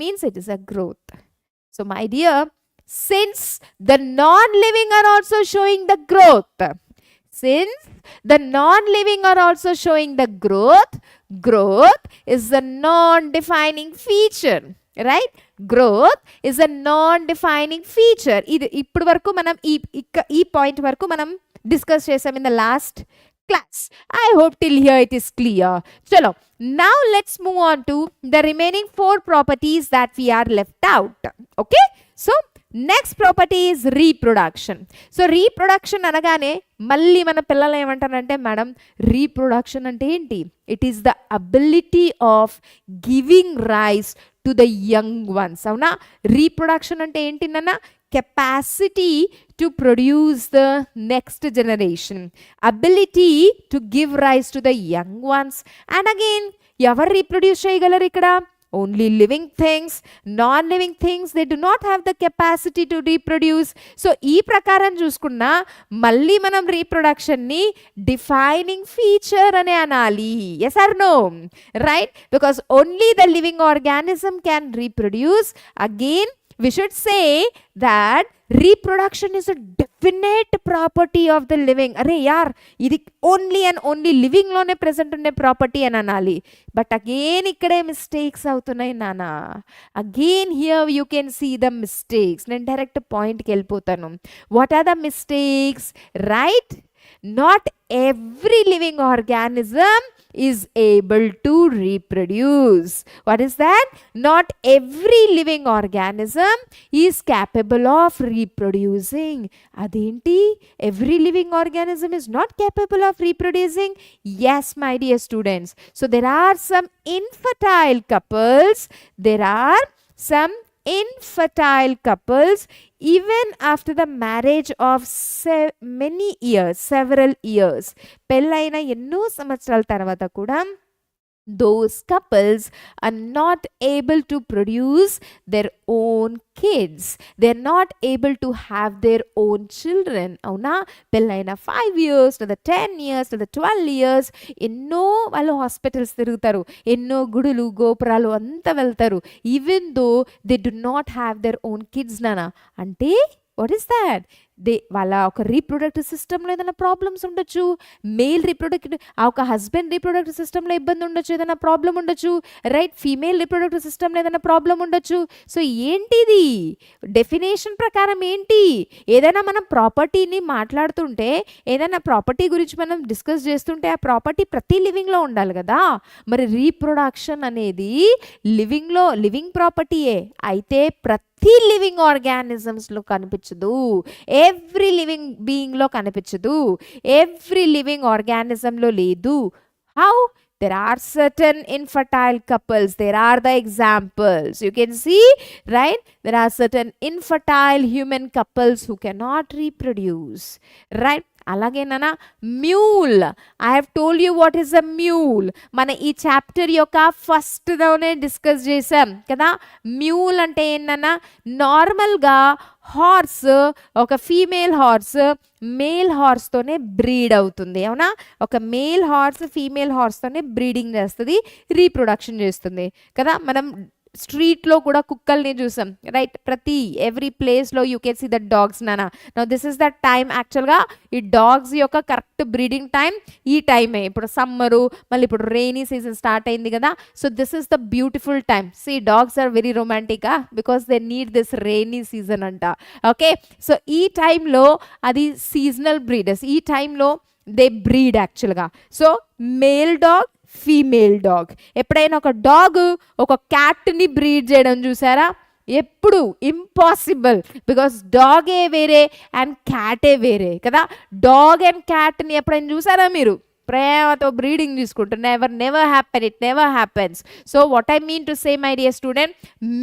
means it is a growth. So my dear, since the non-living are also showing the growth, growth is the non-defining feature. Right? Growth is a non-defining feature. ఇది ఇప్పుడు వరకు మనం ఈ point వరకు మనం discuss చేసాం in the last class. I hope till here it is clear. Chalo, now let's move on to the remaining 4 properties that we are left out. Okay? So next property is reproduction. So reproduction అనగానే మళ్ళీ మన పిల్లలు ఏమంటారంటే, madam reproduction అంటే ఏంటి? It is the ability of giving rise to the young ones. అవునా? Reproduction అంటే ఏంటి నాన్న? Capacity to produce the next generation, ability to give rise to the young ones. And again ఎవరు రీప్రొడ్యూస్ చేయగలరు ఇక్కడ? Only living things. Non-living things, they do not have the capacity to reproduce. So ee prakaram chuskunna malli manam reproduction ni defining feature ane anali. Yes or no? Right? Because only the living organism can reproduce. Again, we should say that reproduction is a definite property of the living. Arey yaar, ఇది only and only living లోనే present ఉండే property అని అనాలి. But again ఇక్కడే mistakes అవుతున్నాయి నాన్న. Again here you can see the mistakes. నేను direct పాయింట్కి వెళ్ళిపోతాను. What are the mistakes? Right, not every living organism is able to reproduce. What is that? Not every living organism is capable of reproducing. Adenti? Every living organism is not capable of reproducing? Yes, my dear students. So there are some infertile couples. There are some infertile couples even after the marriage of many years, several years. పెళ్ళైన ఎన్నో సంవత్సరాల తర్వాత కూడా those couples are not able to produce their own kids. They're not able to have their own children. Avuna pellaina 5 years to the 10 years to the 12 years enno vallu hospitals tirugutaru, enno gudulu gopuralu anta veltaru, even though they do not have their own kids. Nana ante what is that? వాళ్ళ ఒక reproductive సిస్టంలో ఏదైనా problems ఉండొచ్చు, male reproductive ఒక husband reproductive సిస్టంలో ఇబ్బంది ఉండొచ్చు, ఏదైనా ప్రాబ్లం ఉండొచ్చు, రైట్? ఫీమేల్ రీప్రొడక్టివ్ సిస్టంలో ఏదైనా ప్రాబ్లం ఉండొచ్చు. సో ఏంటిది డెఫినేషన్ ప్రకారం ఏంటి? ఏదైనా మనం ప్రాపర్టీని మాట్లాడుతుంటే, ఏదైనా ప్రాపర్టీ గురించి మనం డిస్కస్ చేస్తుంటే ఆ ప్రాపర్టీ ప్రతి లివింగ్లో ఉండాలి కదా. మరి రీప్రొడక్షన్ అనేది లివింగ్ ప్రాపర్టీయే అయితే ప్రతి లివింగ్ ఆర్గానిజమ్స్లో కనిపించదు, ఎవ్రీ లివింగ్ బీయింగ్లో కనిపించదు, ఎవ్రీ లివింగ్ ఆర్గానిజంలో లేదు. How? There are certain infertile couples. There are the examples. You can see, right? There are certain infertile human couples who cannot reproduce, right? అలాగే నాన్న mule. I have told you what is a mule. మన ఈ chapter యొక్క ఫస్ట్లోనే discuss చేసాం కదా. Mule అంటే ఏంటన్నా, నార్మల్గా హార్స్, ఒక ఫీమేల్ హార్స్ మేల్ హార్స్తోనే బ్రీడ్ అవుతుంది. అవునా? ఒక మేల్ హార్స్ ఫీమేల్ హార్స్తోనే బ్రీడింగ్ చేస్తుంది, రీప్రొడక్షన్ చేస్తుంది కదా. మనం స్ట్రీట్లో కూడా కుక్కల్ని చూసాం, రైట్? ప్రతి ఎవ్రీ ప్లేస్లో you can see the dogs. నానా now this is the time. యాక్చువల్గా ఈ డాగ్స్ యొక్క కరెక్ట్ బ్రీడింగ్ టైం ఈ టైమే. ఇప్పుడు సమ్మరు, మళ్ళీ ఇప్పుడు రెయినీ సీజన్ స్టార్ట్ అయింది కదా. So this is the beautiful time. See dogs are very romantic because they need this rainy season అంట. ఓకే, సో ఈ టైంలో అది సీజనల్ బ్రీడర్స్, ఈ టైంలో దే బ్రీడ్ యాక్చువల్గా. So male dog, female dog. ఎప్పుడైనా ఒక డాగ్ ఒక క్యాట్ని బ్రీడ్ చేయడం చూసారా? ఎప్పుడు ఇంపాసిబుల్, బికాస్ డాగే వేరే అండ్ క్యాటే వేరే కదా. డాగ్ అండ్ క్యాట్ని ఎప్పుడైనా చూసారా మీరు ప్రేమతో బ్రీడింగ్ తీసుకుంటారు? Never happen, it never happens. So what I mean to say my dear student,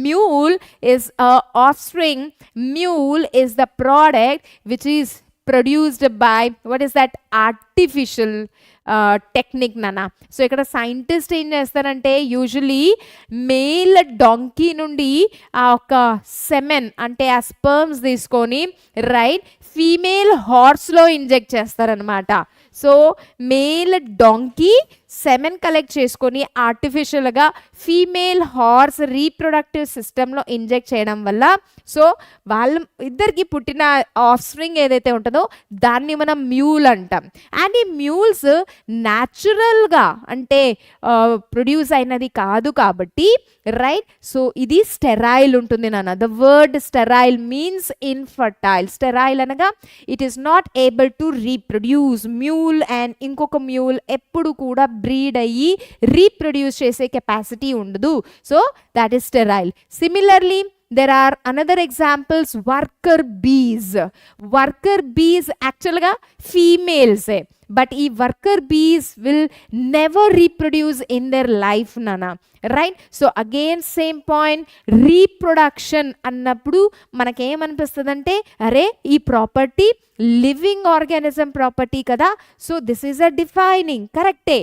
mule is a offspring. Mule is the product which is produced by what is that artificial technique నానా. So ఇక్కడ scientist ఏం చేస్తారంటే usually male donkey నుండి ఆ ఒక semen అంటే ఆ sperms తీసుకొని రైట్ ఫీమేల్ హార్స్లో ఇంజెక్ట్ చేస్తారనమాట. So male donkey semen collect చేసుకొని ఆర్టిఫిషియల్గా ఫీమేల్ హార్స్ రీప్రొడక్టివ్ సిస్టంలో ఇంజెక్ట్ చేయడం వల్ల సో వాళ్ళ ఇద్దరికి పుట్టిన ఆఫ్స్ప్రింగ్ ఏదైతే ఉంటుందో దాన్ని మనం మ్యూల్ అంటాం. అండ్ ఈ మ్యూల్స్ న్యాచురల్గా అంటే ప్రొడ్యూస్ అయినది కాదు కాబట్టి రైట్. సో ఇది స్టెరైల్ ఉంటుంది నాన్న. The word sterile means infertile. Sterile అనగా it is not able to reproduce. Mule and ఇంకొక మ్యూల్ ఎప్పుడు కూడా బ్రీడ్ అయ్యి రీప్రొడ్యూస్ చేసే కెపాసిటీ ఉండదు. So that is sterile. Similarly, there are another examples, worker bees. Worker bees actually females, but ee worker bees will never reproduce in their life, nana, right? So again same point, reproduction annappudu manake em anipistadante are ee property living organism property kada. So this is a defining, correct?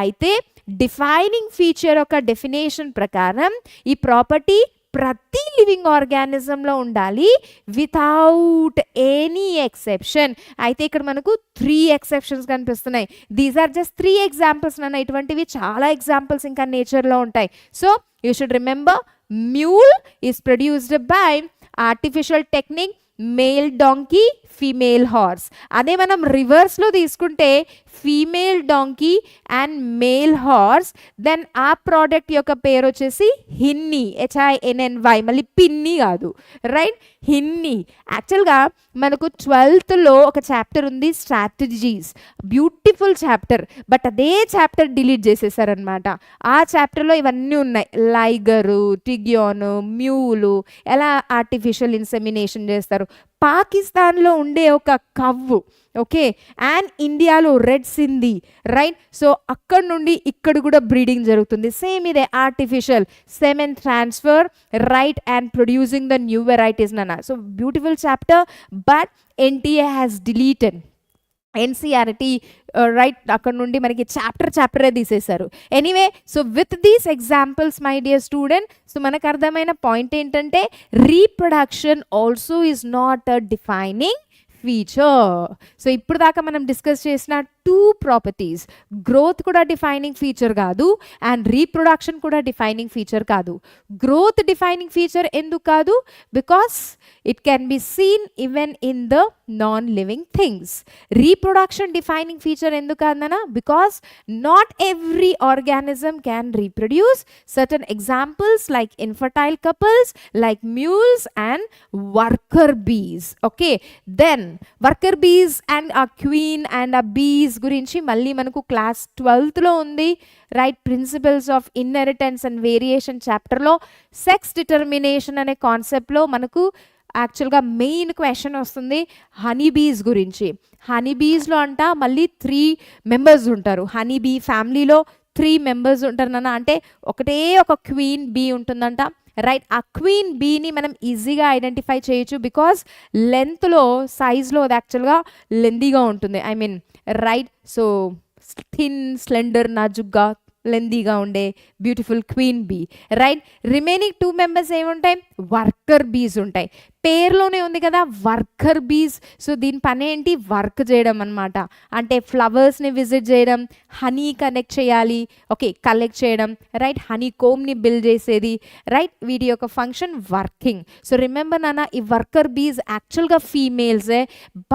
Aithe defining feature ఒక definition ప్రకారం ఈ property ప్రతి living ఆర్గానిజంలో ఉండాలి without any exception. అయితే ఇక్కడ మనకు 3 exceptions కనిపిస్తున్నాయి. These are just 3 examples నాన్న. ఇటువంటివి చాలా ఎగ్జాంపుల్స్ ఇంకా నేచర్లో ఉంటాయి. So you should remember, mule is produced by artificial technique, male donkey, female horse. అదే మనం రివర్స్లో తీసుకుంటే female donkey and male horse, then ఆ ప్రోడక్ట్ యొక్క పేరు వచ్చేసి హిన్నీ, HINNY, మళ్ళీ పిన్ని కాదు, రైట్, హిన్నీ. యాక్చువల్గా మనకు 12th ఒక చాప్టర్ ఉంది స్ట్రాటజీస్, బ్యూటిఫుల్ చాప్టర్, బట్ అదే చాప్టర్ డిలీట్ చేసేసారనమాట. ఆ చాప్టర్లో ఇవన్నీ ఉన్నాయి, లైగరు, టిగ్యోను, మ్యూలు, ఎలా ఆర్టిఫిషియల్ ఇన్సెమినేషన్ చేస్తారు, పాకిస్తాన్లో ఉండే ఒక కవ్వు, ఓకే, అండ్ ఇండియాలో రెడ్ సింధీ, రైట్. సో అక్కడ నుండి ఇక్కడ కూడా బ్రీడింగ్ జరుగుతుంది, సేమ్ ఇదే artificial semen transfer, right, and producing the new varieties నాన్న. So beautiful chapter, but NTA has deleted, NCERT right, అక్కడ నుండి మనకి చాప్టరే తీసేశారు. Anyway, so with these examples my dear student, so మనకు అర్థమైన పాయింట్ ఏంటంటే reproduction also is not a defining feature. So ఇప్పుడు దాకా మనం డిస్కస్ చేసిన 2 ప్రాపర్టీస్, గ్రోత్ కూడా డిఫైనింగ్ ఫీచర్ కాదు అండ్ రీప్రొడక్షన్ కూడా డిఫైనింగ్ ఫీచర్ కాదు. గ్రోత్ డిఫైనింగ్ ఫీచర్ ఎందుకు కాదు? Because it can be seen even in the non living things. Reproduction defining feature ఎందుకు కాదన్నా? Because not every organism can reproduce. Certain examples like infertile couples, like mules and worker bees. Okay, then worker bees and ఆ queen and ఆ bees గురించి మళ్ళీ మనకు class 12th ఉంది, right. Principles of inheritance and variation చాప్టర్లో sex determination అనే కాన్సెప్ట్లో మనకు యాక్చువల్గా మెయిన్ క్వశ్చన్ వస్తుంది హనీ బీస్ గురించి. హనీ బీస్లో అంట మళ్ళీ 3 మెంబర్స్ ఉంటారు. హనీ బీ ఫ్యామిలీలో 3 మెంబర్స్ ఉంటారు నాన్న, అంటే ఒకటే ఒక క్వీన్ బీ ఉంటుందంట, రైట్. ఆ క్వీన్ బీని మనం ఈజీగా ఐడెంటిఫై చేయొచ్చు బికాస్ లెంత్లో, సైజ్లో అది యాక్చువల్గా లెందీగా ఉంటుంది, I mean, right. So thin, slender, నాజుగ్గా, లెందీగా ఉండే beautiful queen bee, right. Remaining 2 members ఏముంటాయి? వర్కర్ బీస్ ఉంటాయి. పేరులోనే ఉంది కదా వర్కర్ బీస్. సో దీని పని ఏంటి? వర్క్ చేయడం అనమాట. అంటే ఫ్లవర్స్ని విజిట్ చేయడం, హనీ కనెక్ట్ చేయాలి, ఓకే, కలెక్ట్ చేయడం, రైట్. హనీ కోమ్ని బిల్డ్ చేసేది, రైట్. వీటి యొక్క ఫంక్షన్ వర్కింగ్. సో రిమెంబర్ నాన్న, ఈ వర్కర్ బీస్ యాక్చువల్గా ఫీమేల్సే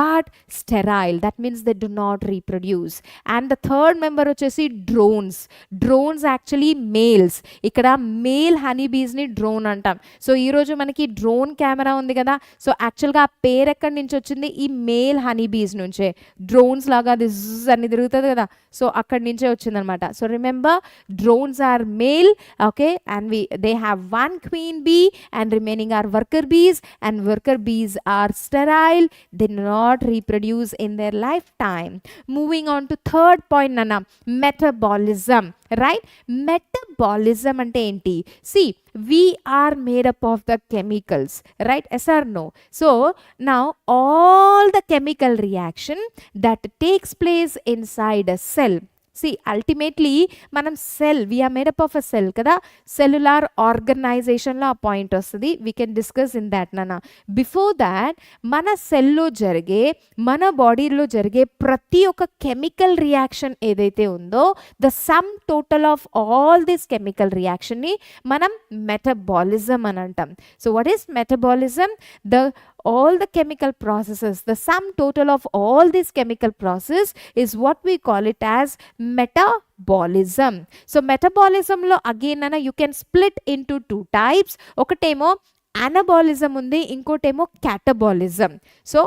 but sterile, that means they do not reproduce. And the third member వచ్చేసి డ్రోన్స్. Drones actually males. ఇక్కడ మేల్ హనీ బీస్ని డ్రోన్ అంటాం. సో ఈరోజు మనకి డ్రోన్ కెమెరా ఉంది కదా, సో యాక్చువల్గా ఆ పేరు ఎక్కడి నుంచి వచ్చింది? ఈ మేల్ హనీ బీస్ నుంచే. డ్రోన్స్ లాగా అది జిజ్ అని తిరుగుతుంది కదా, సో అక్కడి నుంచే వచ్చిందనమాట. So remember, drones are male, okay, and they have 1 queen bee and remaining are worker bees, and worker bees are sterile, they not reproduce in their life time. Moving on to third point నాన్న, metabolism, right. Metabolism అంటే ఏంటి? See, we are made up of the chemicals, right? Yes or no? So now all the chemical reaction that takes place inside a cell, see, ultimately మనం cell, we are made up of a cell కదా, cellular ఆర్గనైజేషన్లో ఆ point వస్తుంది. We can discuss in that నాన్న. Before that మన సెల్లో జరిగే, మన బాడీలో జరిగే ప్రతి ఒక్క కెమికల్ రియాక్షన్ ఏదైతే ఉందో, the sum total of all this chemical రియాక్షన్ని మనం మెటబాలిజం అని అంటాం. So what is metabolism? All the chemical processes, the sum total of all this chemical process is what we call it as metabolism. So metabolism lo again nana, you can split into 2 types. ఒకటేమో anabolism ఉంది, ఇంకోటేమో catabolism. So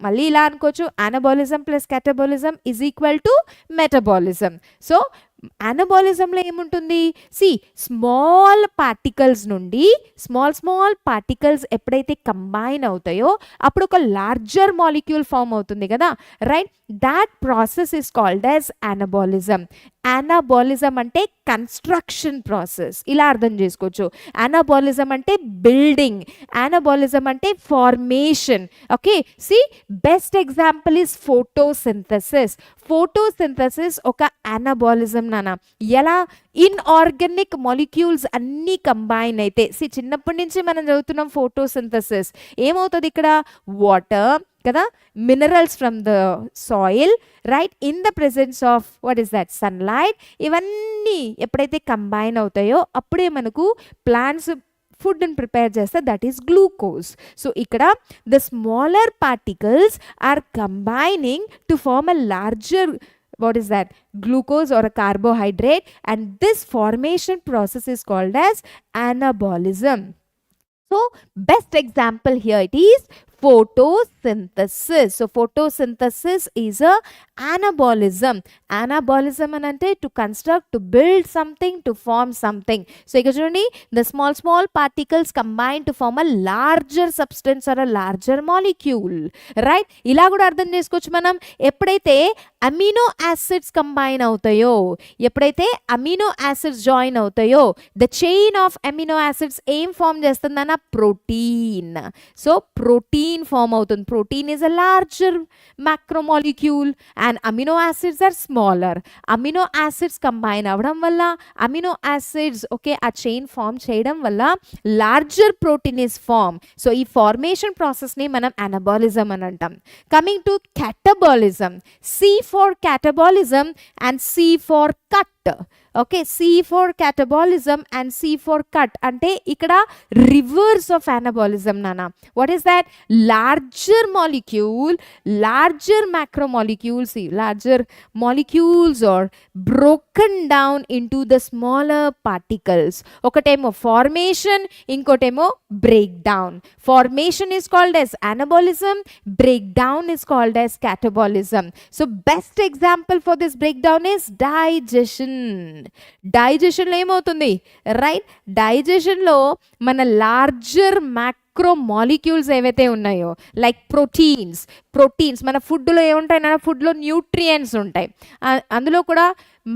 మళ్ళీ ఇలా అనుకోవచ్చు, anabolism plus catabolism is equal to metabolism. So anabolismలో ఏముంటుంది? See, small particles నుండి small particles ఎప్పుడైతే కంబైన్ అవుతాయో అప్పుడు ఒక లార్జర్ మాలిక్యూల్ ఫామ్ అవుతుంది కదా, right. That process is called as anabolism. anabolism అంటే కన్స్ట్రక్షన్ ప్రాసెస్, ఇలా అర్థం చేసుకోవచ్చు. anabolism అంటే బిల్డింగ్, anabolism అంటే formation. Okay, see, best example is photosynthesis. Photosynthesis ఒక anabolism నాన్న. ఎలా? ఇన్ఆర్గానిక్ మాలిక్యూల్స్ అన్నీ కంబైన్ అయితే, సి, చిన్నప్పటి నుంచి మనం చదువుతున్నాం ఫోటోసింథసిస్. ఏమవుతుంది ఇక్కడ? వాటర్ కదా, minerals from the soil, right, in the presence of what is that? Sunlight. ఇవన్నీ ఎప్పుడైతే కంబైన్ అవుతాయో అప్పుడే మనకు ప్లాంట్స్ ఫుడ్ని ప్రిపేర్ చేస్తే, దట్ ఈస్ గ్లూకోజ్. సో ఇక్కడ the smaller particles are combining to form a larger what is that? Glucose or a carbohydrate, and this formation process is called as anabolism. So best example here it is photosynthesis. So photosynthesis is a anabolism. Anabolism anante to construct, to build something, to form something. So ikkada chudandi, the small particles combine to form a larger substance or a larger molecule, right? Ila kuda ardham chesukochu manam eppudaithe amino acids combine avutayo, eppudaithe amino acids join avutayo, the chain of amino acids em form chestundana protein. So protein form అవుతుంది. Protein is a larger macromolecule and amino acids are smaller. Amino acids combine అవడం వల్ల amino acids okay ఆ chain form చేయడం వల్ల larger protein is formed. So ఈ formation process ని మనం anabolism అని అంటాం. Coming to catabolism, C for catabolism and C for cut. Okay, C for catabolism and C for cut అంటే ఇక్కడ reverse of anabolism nana. What is that? Larger molecule, larger macromolecules, see, larger molecules are broken down into the smaller particles. ఒకటేమో formation, ఇంకోటేమో breakdown. Formation is called as anabolism, breakdown is called as catabolism. So best example for this breakdown is digestion. డైజెషన్లో ఏమవుతుంది, right? డైజెషన్లో మన larger macromolecules ఏవైతే ఉన్నాయో like proteins మన ఫుడ్లో ఏముంటాయి, మన ఫుడ్లో న్యూట్రియంట్స్ ఉంటాయి, అందులో కూడా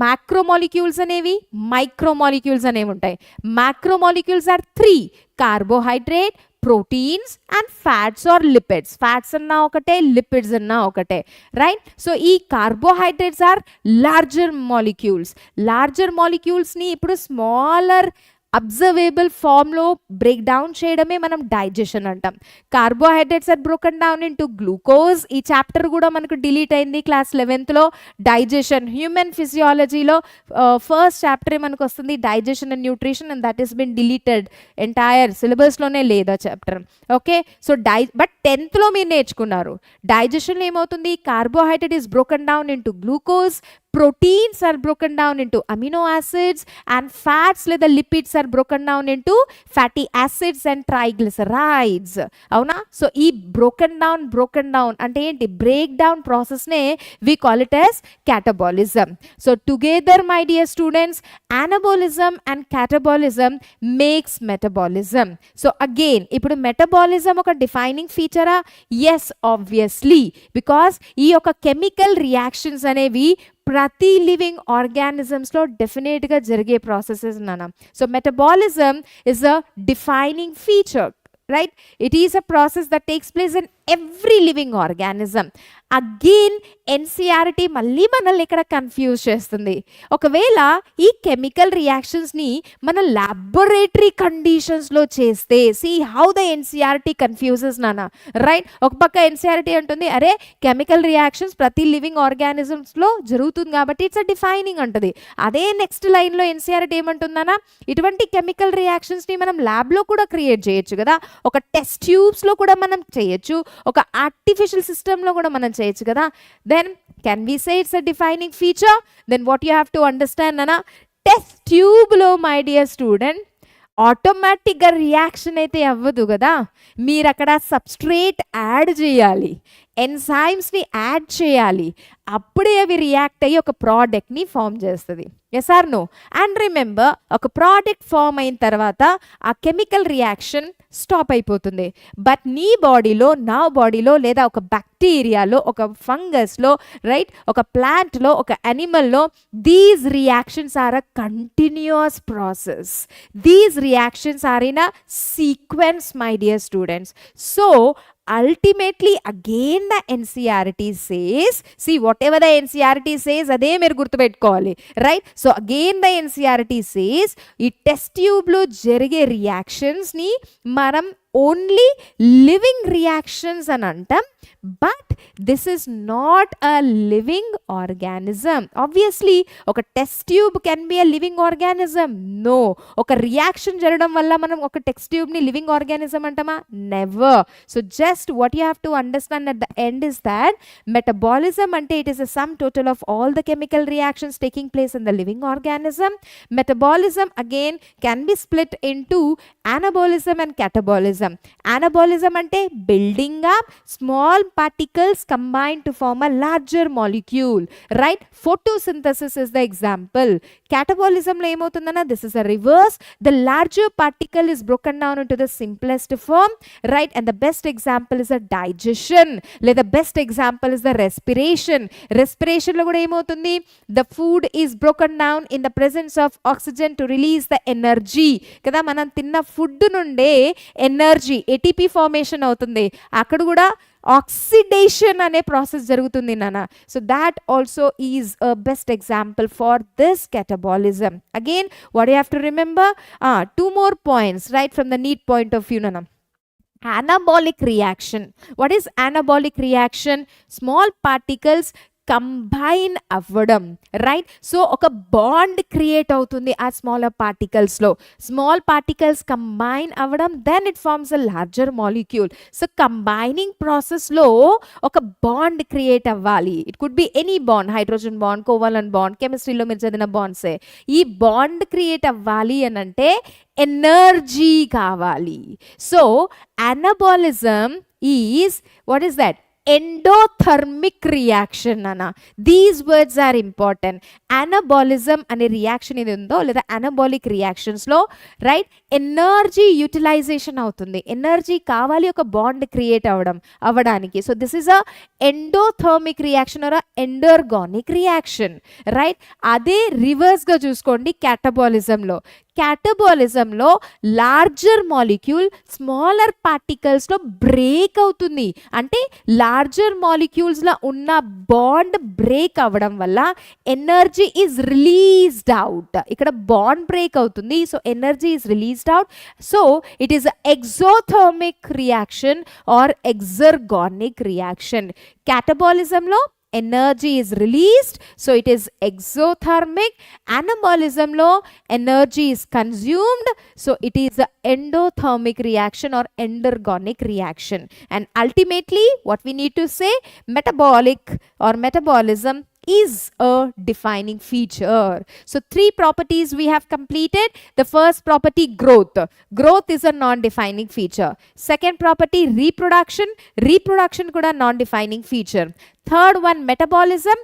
మ్యాక్రోమాలిక్యూల్స్ అనేవి మైక్రోమాలిక్యూల్స్ అనేవి ఉంటాయి. Macromolecules are 3: carbohydrate, proteins and fats or lipids. Fats అన్నా ఒకటే, లిపిడ్స్ అన్నా ఒకటే, రైట్? సో ఈ కార్బోహైడ్రేట్స్ ఆర్ లార్జర్ మాలిక్యూల్స్ని ఇప్పుడు స్మాలర్ అబ్జర్వేబుల్ ఫామ్లో బ్రేక్ డౌన్ చేయడమే మనం డైజెషన్ అంటాం. Carbohydrates are broken down into glucose. ఈ చాప్టర్ కూడా మనకు డిలీట్ అయింది క్లాస్ 11th డైజెషన్. హ్యూమన్ ఫిజియాలజీలో ఫస్ట్ చాప్టరే మనకు వస్తుంది digestion and nutrition, and that is been deleted. Entire సిలబస్లోనే లేదు ఆ chapter. Okay, so but 10th మీరు నేర్చుకున్నారు. డైజెషన్లో ఏమవుతుంది, carbohydrate is broken down into glucose, proteins are broken down into amino acids, and fats లేదా lipids are broken down into fatty acids and triglycerides. అవునా? So ఈ broken down అంటే ఏంటి, break down process నే we call it as catabolism. So together my dear students, anabolism and catabolism makes metabolism. So again ఇప్పుడు metabolism ఒక defining feature ఆ? Yes, obviously, because ఈ యొక్క chemical reactions అనేవి ప్రతి లివింగ్ ఆర్గానిజమ్స్లో డెఫినెట్గా జరిగే ప్రాసెసెస్ నాన్న. So metabolism is a defining feature, right? It is a process that takes place in every living organism. Again NCERT మళ్ళీ మనల్ని ఇక్కడ కన్ఫ్యూజ్ చేస్తుంది. ఒకవేళ ఈ కెమికల్ రియాక్షన్స్ని మన ల్యాబొరేటరీ కండిషన్స్లో చేస్తే, see how the NCERT confuses నాన్న, రైట్? ఒక పక్క NCERT అంటుంది అరే కెమికల్ రియాక్షన్స్ ప్రతి లివింగ్ ఆర్గానిజమ్స్లో జరుగుతుంది కాబట్టి ఇట్స్ అ డిఫైనింగ్ అంటుంది. అదే నెక్స్ట్ లైన్లో NCERT ఏమంటుందన్నా, ఇటువంటి కెమికల్ రియాక్షన్స్ని మనం ల్యాబ్లో కూడా క్రియేట్ చేయొచ్చు కదా, ఒక టెస్ట్ ట్యూబ్స్లో కూడా మనం చేయొచ్చు, ఒక ఆర్టిఫిషియల్ సిస్టంలో కూడా మనం చేయొచ్చు కదా. Then can we say it's a defining feature? Then what you have to understand అన్న, టెస్ట్ ట్యూబ్లో మై డియర్ స్టూడెంట్ ఆటోమేటిక్గా రియాక్షన్ అయితే అవ్వదు కదా, మీరు అక్కడ సబ్స్ట్రేట్ యాడ్ చేయాలి, ఎంజైమ్స్ని యాడ్ చేయాలి, అప్పుడే అవి రియాక్ట్ అయ్యి ఒక ప్రోడక్ట్ని ఫామ్ చేస్తుంది. Yes or no? And remember, ఒక ప్రోడక్ట్ ఫామ్ అయిన తర్వాత ఆ కెమికల్ రియాక్షన్ స్టాప్ అయిపోతుంది. బట్ నీ బాడీలో, నా బాడీలో, లేదా ఒక బ్యాక్టీరియాలో, ఒక ఫంగస్లో, రైట్, ఒక ప్లాంట్లో, ఒక యానిమల్లో, these reactions are a continuous process. These reactions are in a sequence my dear students. So ultimately again the NCERT says, see whatever the NCERT says అదే మీరు గుర్తుపెట్టుకోవాలి, right? So again the NCERT says ఈ test ట్యూబ్లో జరిగే రియాక్షన్స్ని మనం only living reactions అని అంటాం, but this is not a living organism. Obviously ఒక test tube can be a living organism? No. ఒక రియాక్షన్ జరగడం వల్ల మనం ఒక టెస్ట్ ట్యూబ్ని లివింగ్ ఆర్గానిజం అంటామా? Never. So just what you have to understand at the end is that metabolism ante it is a sum total of all the chemical reactions taking place in the living organism. Metabolism again can be split into anabolism and catabolism. Anabolism ante building up small particles combined to form a larger molecule, right? Photosynthesis is the example. Catabolism lo emotundana, this is a reverse. The larger particle is broken down into the simplest form, right? And the best example is a digestion. The best example is the respiration. Respiration lo kuda emotundi, the food is broken down in the presence of oxygen to release the energy kada. Manam tinna food nunde energy ATP formation avutundi, akkada kuda oxidation ane process jarugutundi nana. So that also is a best example for this catabolism. Again, what you have to remember, two more points, right, from the NEET point of view nana. Anabolic reaction. What is anabolic reaction? Small particles combine అవ్వడం, right? So ఒక bond create అవుతుంది ఆ smaller పార్టికల్స్లో. Small particles combine అవ్వడం, then it forms a larger molecule. So combining ప్రాసెస్లో ఒక bond create అవ్వాలి. It could be any bond, hydrogen bond, covalent bond, కెమిస్ట్రీలో మీరు చదివిన బాండ్సే. ఈ బాండ్ క్రియేట్ అవ్వాలి అని అంటే ఎనర్జీ కావాలి. So anabolism is, what is that? Endothermic reaction nana. These words are important. Anabolism ane reaction ఇది ఉందో లేదా anabolic reactions లో, రైట్, ఎనర్జీ యూటిలైజేషన్ అవుతుంది. ఎనర్జీ కావాలి ఒక బాండ్ క్రియేట్ అవ్వడానికి. So this is a endothermic reaction or endergonic reaction, right? అదే రివర్స్గా చూసుకోండి క్యాటబాలిజంలో. క్యాటబాలిజంలో లార్జర్ మాలిక్యూల్ స్మాలర్ పార్టికల్స్లో బ్రేక్ అవుతుంది. అంటే లార్జర్ మాలిక్యూల్స్లో ఉన్న బాండ్ బ్రేక్ అవ్వడం వల్ల ఎనర్జీ ఈజ్ రిలీజ్డ్ అవుట్. ఇక్కడ బాండ్ బ్రేక్ అవుతుంది, so energy is released out. So it is exothermic reaction or exergonic reaction. క్యాటబాలిజంలో energy is released, so it is exothermic. Anabolism lo energy is consumed, so it is a endothermic reaction or endergonic reaction. And ultimately what we need to say, metabolic or metabolism is a defining feature. So three properties we have completed. The first property, growth. Growth is a non-defining feature. Second property, reproduction. Reproduction kuda non-defining feature. Third one, metabolism.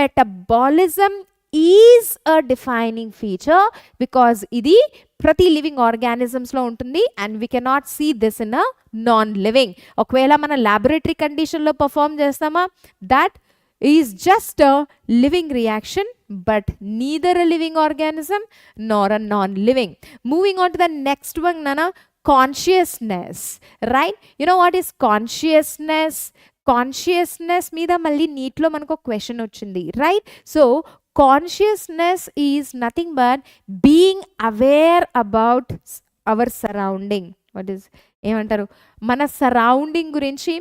Metabolism is a defining feature because ఇది ప్రతి living ఆర్గానిజమ్స్లో ఉంటుంది and we cannot see this in a non living. ఒకవేళ మన laboratory కండిషన్లో perform చేస్తామా, that is just a living reaction but neither a living organism nor a non-living. Moving on to the next one nana, consciousness, right? You know what is consciousness? Consciousness మీద మళ్ళీ నీట్లో మనకు ఒక question వచ్చింది, right? So consciousness is nothing but being aware about our surrounding. What is ఏమంటారు, మన surrounding గురించి,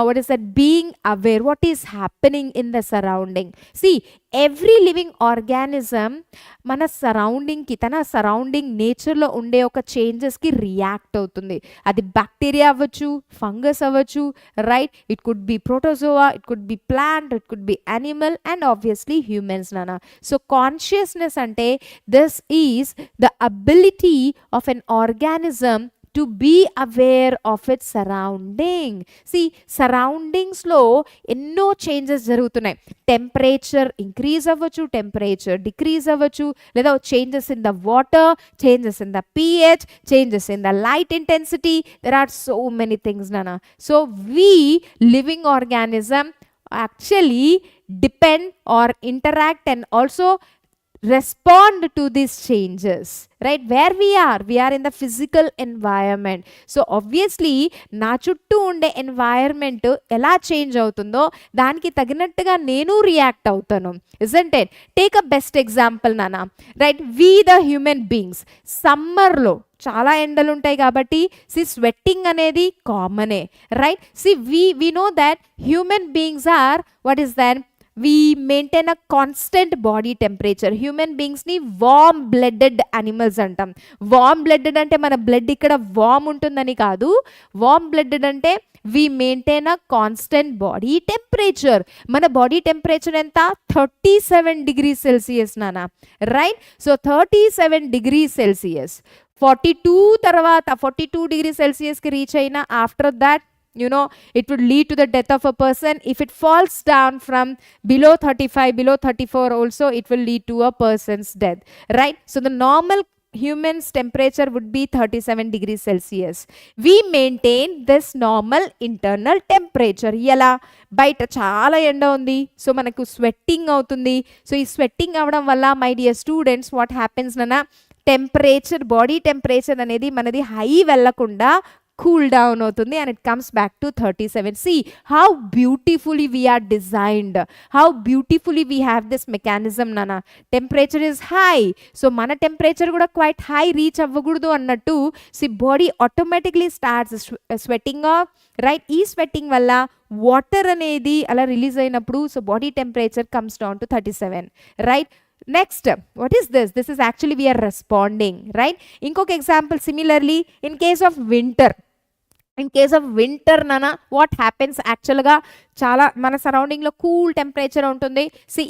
what is that, being aware what is happening in the surrounding. See, every living organism మన సరౌండింగ్కి, తన సరౌండింగ్ నేచర్లో ఉండే ఒక చేంజెస్కి react అవుతుంది. అది బ్యాక్టీరియా అవ్వచ్చు, ఫంగస్ అవ్వచ్చు, right? It could B protozoa, it could B plant, it could B animal and obviously humans నానా. సో కాన్షియస్నెస్ అంటే this is the ability of an organism to be aware of its surrounding. See, surroundings లో ఎన్నో changes జరుగుతున్నాయి. Temperature increase అవ్వచ్చు, temperature decrease అవ్వచ్చు, లేదా changes in the water, changes in the pH, changes in the light intensity. There are so many things నానా. So we living organism actually depend or interact and also respond to these changes, right? Where we are in the physical environment. So obviously నా చుట్టూ ఉండే environment ఎలా change అవుతుందో దానికి తగినట్టుగా నేను react అవుతాను, isn't it? Take a best example నాన్న, right? We the human beings సమ్మర్లో చాలా ఎండలు ఉంటాయి కాబట్టి స్వెట్టింగ్ అనేది కామనే, right? We know that human beings are what is that, we maintain a constant body temperature. Human బీయింగ్స్ని వార్మ్ బ్లడెడ్ అనిమల్స్ అంటాం. వార్మ్ బ్లడెడ్ అంటే మన బ్లడ్ ఇక్కడ వార్మ్ ఉంటుందని కాదు. వార్మ్ బ్లడెడ్ అంటే we maintain a constant body temperature. మన body temperature ఎంత? 37 degrees Celsius నానా, రైట్? సో 37 degrees Celsius, 42 తర్వాత 42 degrees Celsiusకి రీచ్ అయినా after that it would lead to the death of a person. If it falls down from below 35, below 34 also, it will lead to a person's death, right? So the normal human's temperature would be 37 degrees Celsius. We maintain this normal internal temperature. ఎలా? బయట చాలా ఎండ ఉంది, so మనకు sweating అవుతుంది. So ఈ sweating అవడం వల్ల my dear students what happens నాన్న, టెంపరేచర్, బాడీ టెంపరేచర్ అనేది మనది హై వెళ్ళకుండా కూల్ డౌన్ అవుతుంది, and it comes back to 37. See how beautifully we are designed, how beautifully we have this mechanism nana. Temperature is high, so mana temperature kuda quite high reach avvagudu annattu, see body automatically starts sweating off, right? Ee sweating valla water anedi ala release ayinappudu, so body temperature comes down to 37, right? Next, what is this? This is actually we are responding, right? Inkoka example similarly, in case of winter, nana, what happens actually ga చాలా మన సరౌండింగ్లో cool temperature ఉంటుంది.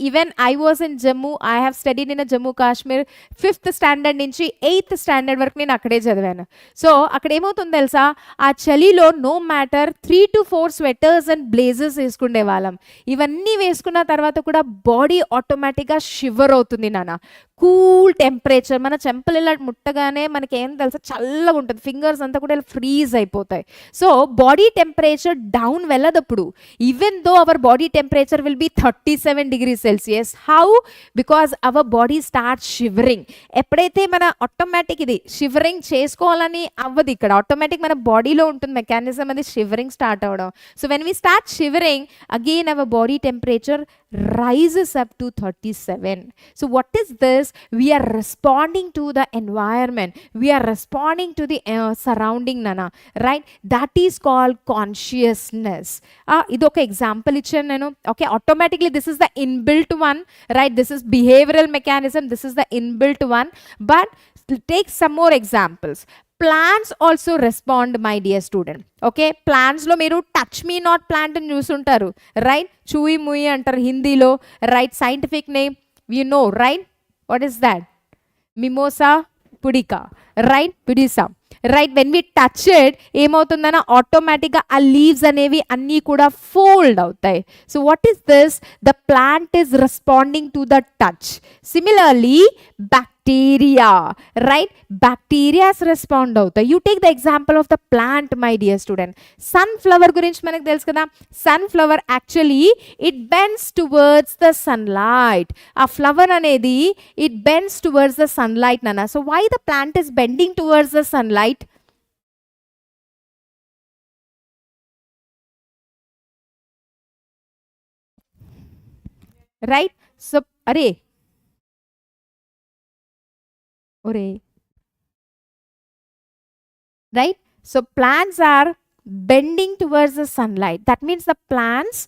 Even I was in Jammu, I have studied in Jammu Kashmir 5th standard నుంచి 8th standard వరకు నేను అక్కడే చదివాను. So అక్కడ ఏమవుతుంది తెలుసా, ఆ చలిలో no matter 3 to 4 sweaters and blazers వేసుకునే వాళ్ళం. ఇవన్నీ వేసుకున్న తర్వాత కూడా బాడీ ఆటోమేటిక్గా షివర్ అవుతుంది నాన్న. కూల్ టెంపరేచర్, మన చెంపలు ఇలా ముట్టగానే మనకి ఏం తెలుసా, చల్లగా ఉంటుంది, ఫింగర్స్ అంతా కూడా ఫ్రీజ్ అయిపోతాయి. సో బాడీ టెంపరేచర్ డౌన్ వెళ్ళదప్పుడు, even though our body temperature will be 37 degrees Celsius. How? Because our body starts shivering. ఎప్పుడైతే మన ఆటోమేటిక్ ఇది షివరింగ్ చేసుకోవాలని అవ్వదు, ఇక్కడ ఆటోమేటిక్ మన బాడీలో ఉంటుంది మెకానిజం, అది షివరింగ్ స్టార్ట్ అవడం. So when we start shivering again our body temperature rises up to 37. So what is this? We are responding to the environment, we are responding to the surrounding nana, right? That is called consciousness. Idoka example ichanu nenu. Okay, automatically this is the inbuilt one, right? This is behavioral mechanism, this is the inbuilt one. But take some more examples. Plants also respond, my dear student. Okay, plants lo మీరు touch me not plant అని చూసుంటారు, right? చూయి ముయి అంటారు హిందీలో, right? Scientific name you know, right? What is that? Mimosa pudica, right? Pudica, right? When we touch it ఏమవుతుందన్న ఆటోమేటిక్గా ఆ లీవ్స్ అనేవి అన్నీ కూడా ఫోల్డ్ అవుతాయి. So what is this? The plant is responding to the touch. Similarly bacteria, right? Bacteria respond అవుతాయి. You take the example of the plant, my dear student. Sunflower గురించి మనకు తెలుసు కదా. Sunflower actually it bends towards the sunlight. ఆ flower అనేది it bends towards the sunlight nana. So why the plant is bending towards the sunlight? Right? So are right? So plants are bending towards the sunlight. That means the plants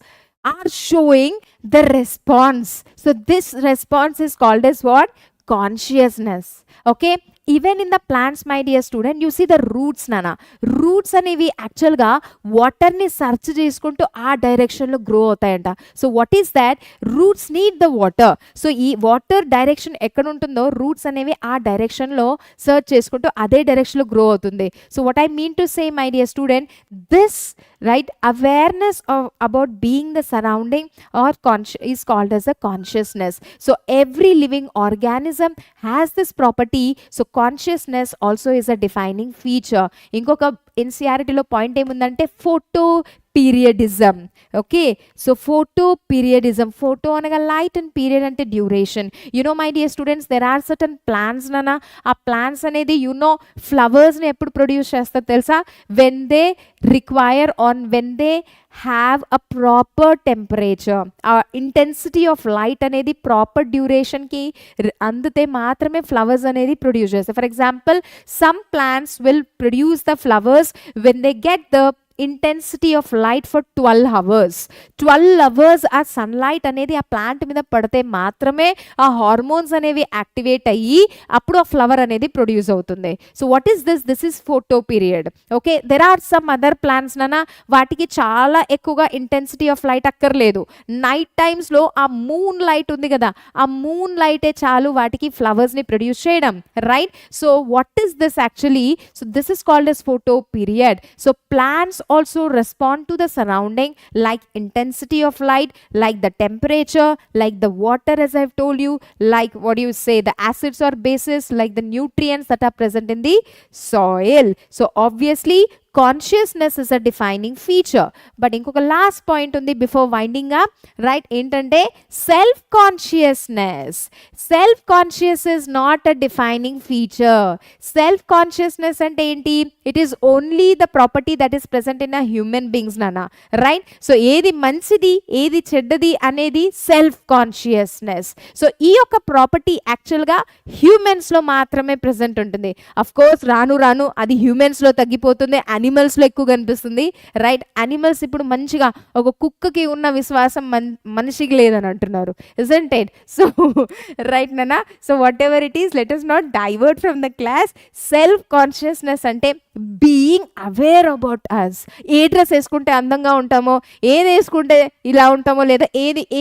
are showing the response. So this response is called as what? Consciousness. Okay, even in the plants, my dear student, you see the roots nana. Roots అనేవి యాక్చువల్గా వాటర్ని search చేసుకుంటూ ఆ డైరెక్షన్లో grow అవుతాయంట. So what is that? Roots need the water. So ఈ water direction ఎక్కడ ఉంటుందో రూట్స్ అనేవి ఆ డైరెక్షన్లో సర్చ్ చేసుకుంటూ అదే డైరెక్షన్లో గ్రో అవుతుంది. So what I mean to say, my dear student, this right awareness of about being the surrounding or is called as a consciousness. So every living organism has this property. So consciousness also is a defining feature. ఇంకొక NCERT లో point ఏముందంటే photo periodism. Okay, so photoperiodism, photo అనగా light and period అంటే duration. You know my dear students, there are certain plants nana, ఆ plants అనేది flowers ని ఎప్పుడు produce చేస్తారు తెలుసా? when they require on when they have a proper temperature, intensity of light అనేది proper duration కి అందితే మాత్రమే flowers అనేది ప్రొడ్యూస్ చేస్తారు. For example, some plants will produce the flowers when they get the intensity of light for 12 hours. 12 hours ఆ sunlight అనేది ఆ plant మీద పడితే మాత్రమే ఆ హార్మోన్స్ అనేవి యాక్టివేట్ అయ్యి అప్పుడు ఆ ఫ్లవర్ అనేది ప్రొడ్యూస్ అవుతుంది. So what is this? This is photo period. Okay, there are some other plants నానా, వాటికి చాలా ఎక్కువగా ఇంటెన్సిటీ ఆఫ్ లైట్ అక్కర్లేదు. నైట్ టైమ్స్లో ఆ మూన్ లైట్ ఉంది కదా, ఆ మూన్ లైటే చాలు వాటికి ఫ్లవర్స్ని ప్రొడ్యూస్ చేయడం, right? So what is this actually? So this is called as photo period. So plants also respond to the surrounding like intensity of light, like the temperature, like the water, as I've told you, like what do you say, the acids or bases, like the nutrients that are present in the soil. So obviously consciousness is a defining feature. But inkoka last point undi before winding up, right? Entante self consciousness. Self conscious is not a defining feature. Self consciousness ante enti? It is only the property that is present in a human beings nana, right? So ఏది మంచిది ఏది చెడ్డది అనేది self consciousness. So ఈ యొక్క property యాక్చువల్గా హ్యూమన్స్లో మాత్రమే present ఉంటుంది. అఫ్ కోర్స్ రాను రాను అది హ్యూమన్స్లో తగ్గిపోతుంది, అనిమల్స్లో ఎక్కువ కనిపిస్తుంది, రైట్? అనిమల్స్ ఇప్పుడు మంచిగా ఒక కుక్కకి ఉన్న విశ్వాసం మనిషికి లేదని అంటున్నారు, ఇజంట్ ఇట్? సో రైట్ నానా? So whatever it is, let us not divert from the class. Self consciousness అంటే బీయింగ్ అవేర్ అబౌట్ అస్. ఏ డ్రెస్ వేసుకుంటే అందంగా ఉంటామో, ఏది వేసుకుంటే ఇలా ఉంటామో, లేదా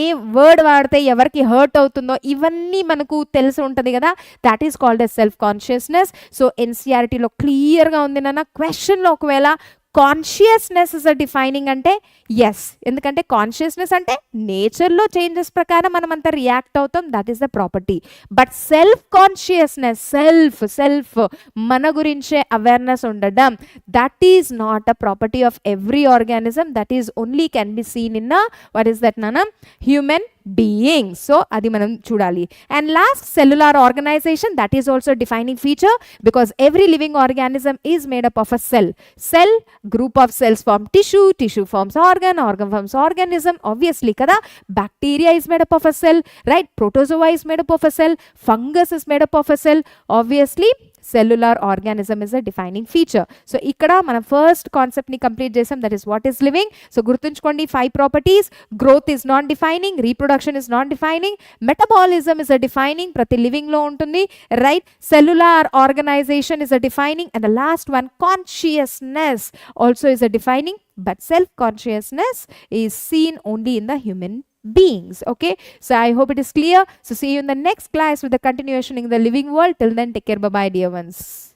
ఏ వర్డ్ వాడితే ఎవరికి హర్ట్ అవుతుందో, ఇవన్నీ మనకు తెలిసి ఉంటుంది కదా, that is called as self consciousness. So ఎన్సీఆర్టీలో క్లియర్గా ఉంది నాన్న. క్వశ్చన్లో ఒకవేళ కాన్షియస్నెస్ ఇస్ అ డిఫైనింగ్ అంటే ఎస్, ఎందుకంటే కాన్షియస్నెస్ అంటే నేచర్లో చేంజెస్ ప్రకారం మనం అంతా రియాక్ట్ అవుతాం, that is the property. But self consciousness, self మన గురించే అవేర్నెస్ ఉండడం, that is not a property of every organism, that is only can be seen in what is that నాన్న? Human being. So adi manam chudali. And last, cellular organization, that is also a defining feature, because every living organism is made up of a cell, group of cells form tissue forms organ forms organism, obviously kada. Bacteria is made up of a cell, right? Protozoa is made up of a cell, fungus is made up of a cell, obviously cellular organism is a defining feature. So ikkada mana first concept ni complete chesam, that is what is living. So gurtunchukondi 5 properties. Growth is non defining, reproduction is non defining, metabolism is a defining, prati living lo untundi, right? Cellular organization is a defining, and the last one, consciousness, also is a defining, but self consciousness is seen only in the human beings. Okay, so I hope it is clear. So see you in the next class with the continuation in the living world. Till then, take care. Bye bye, dear ones.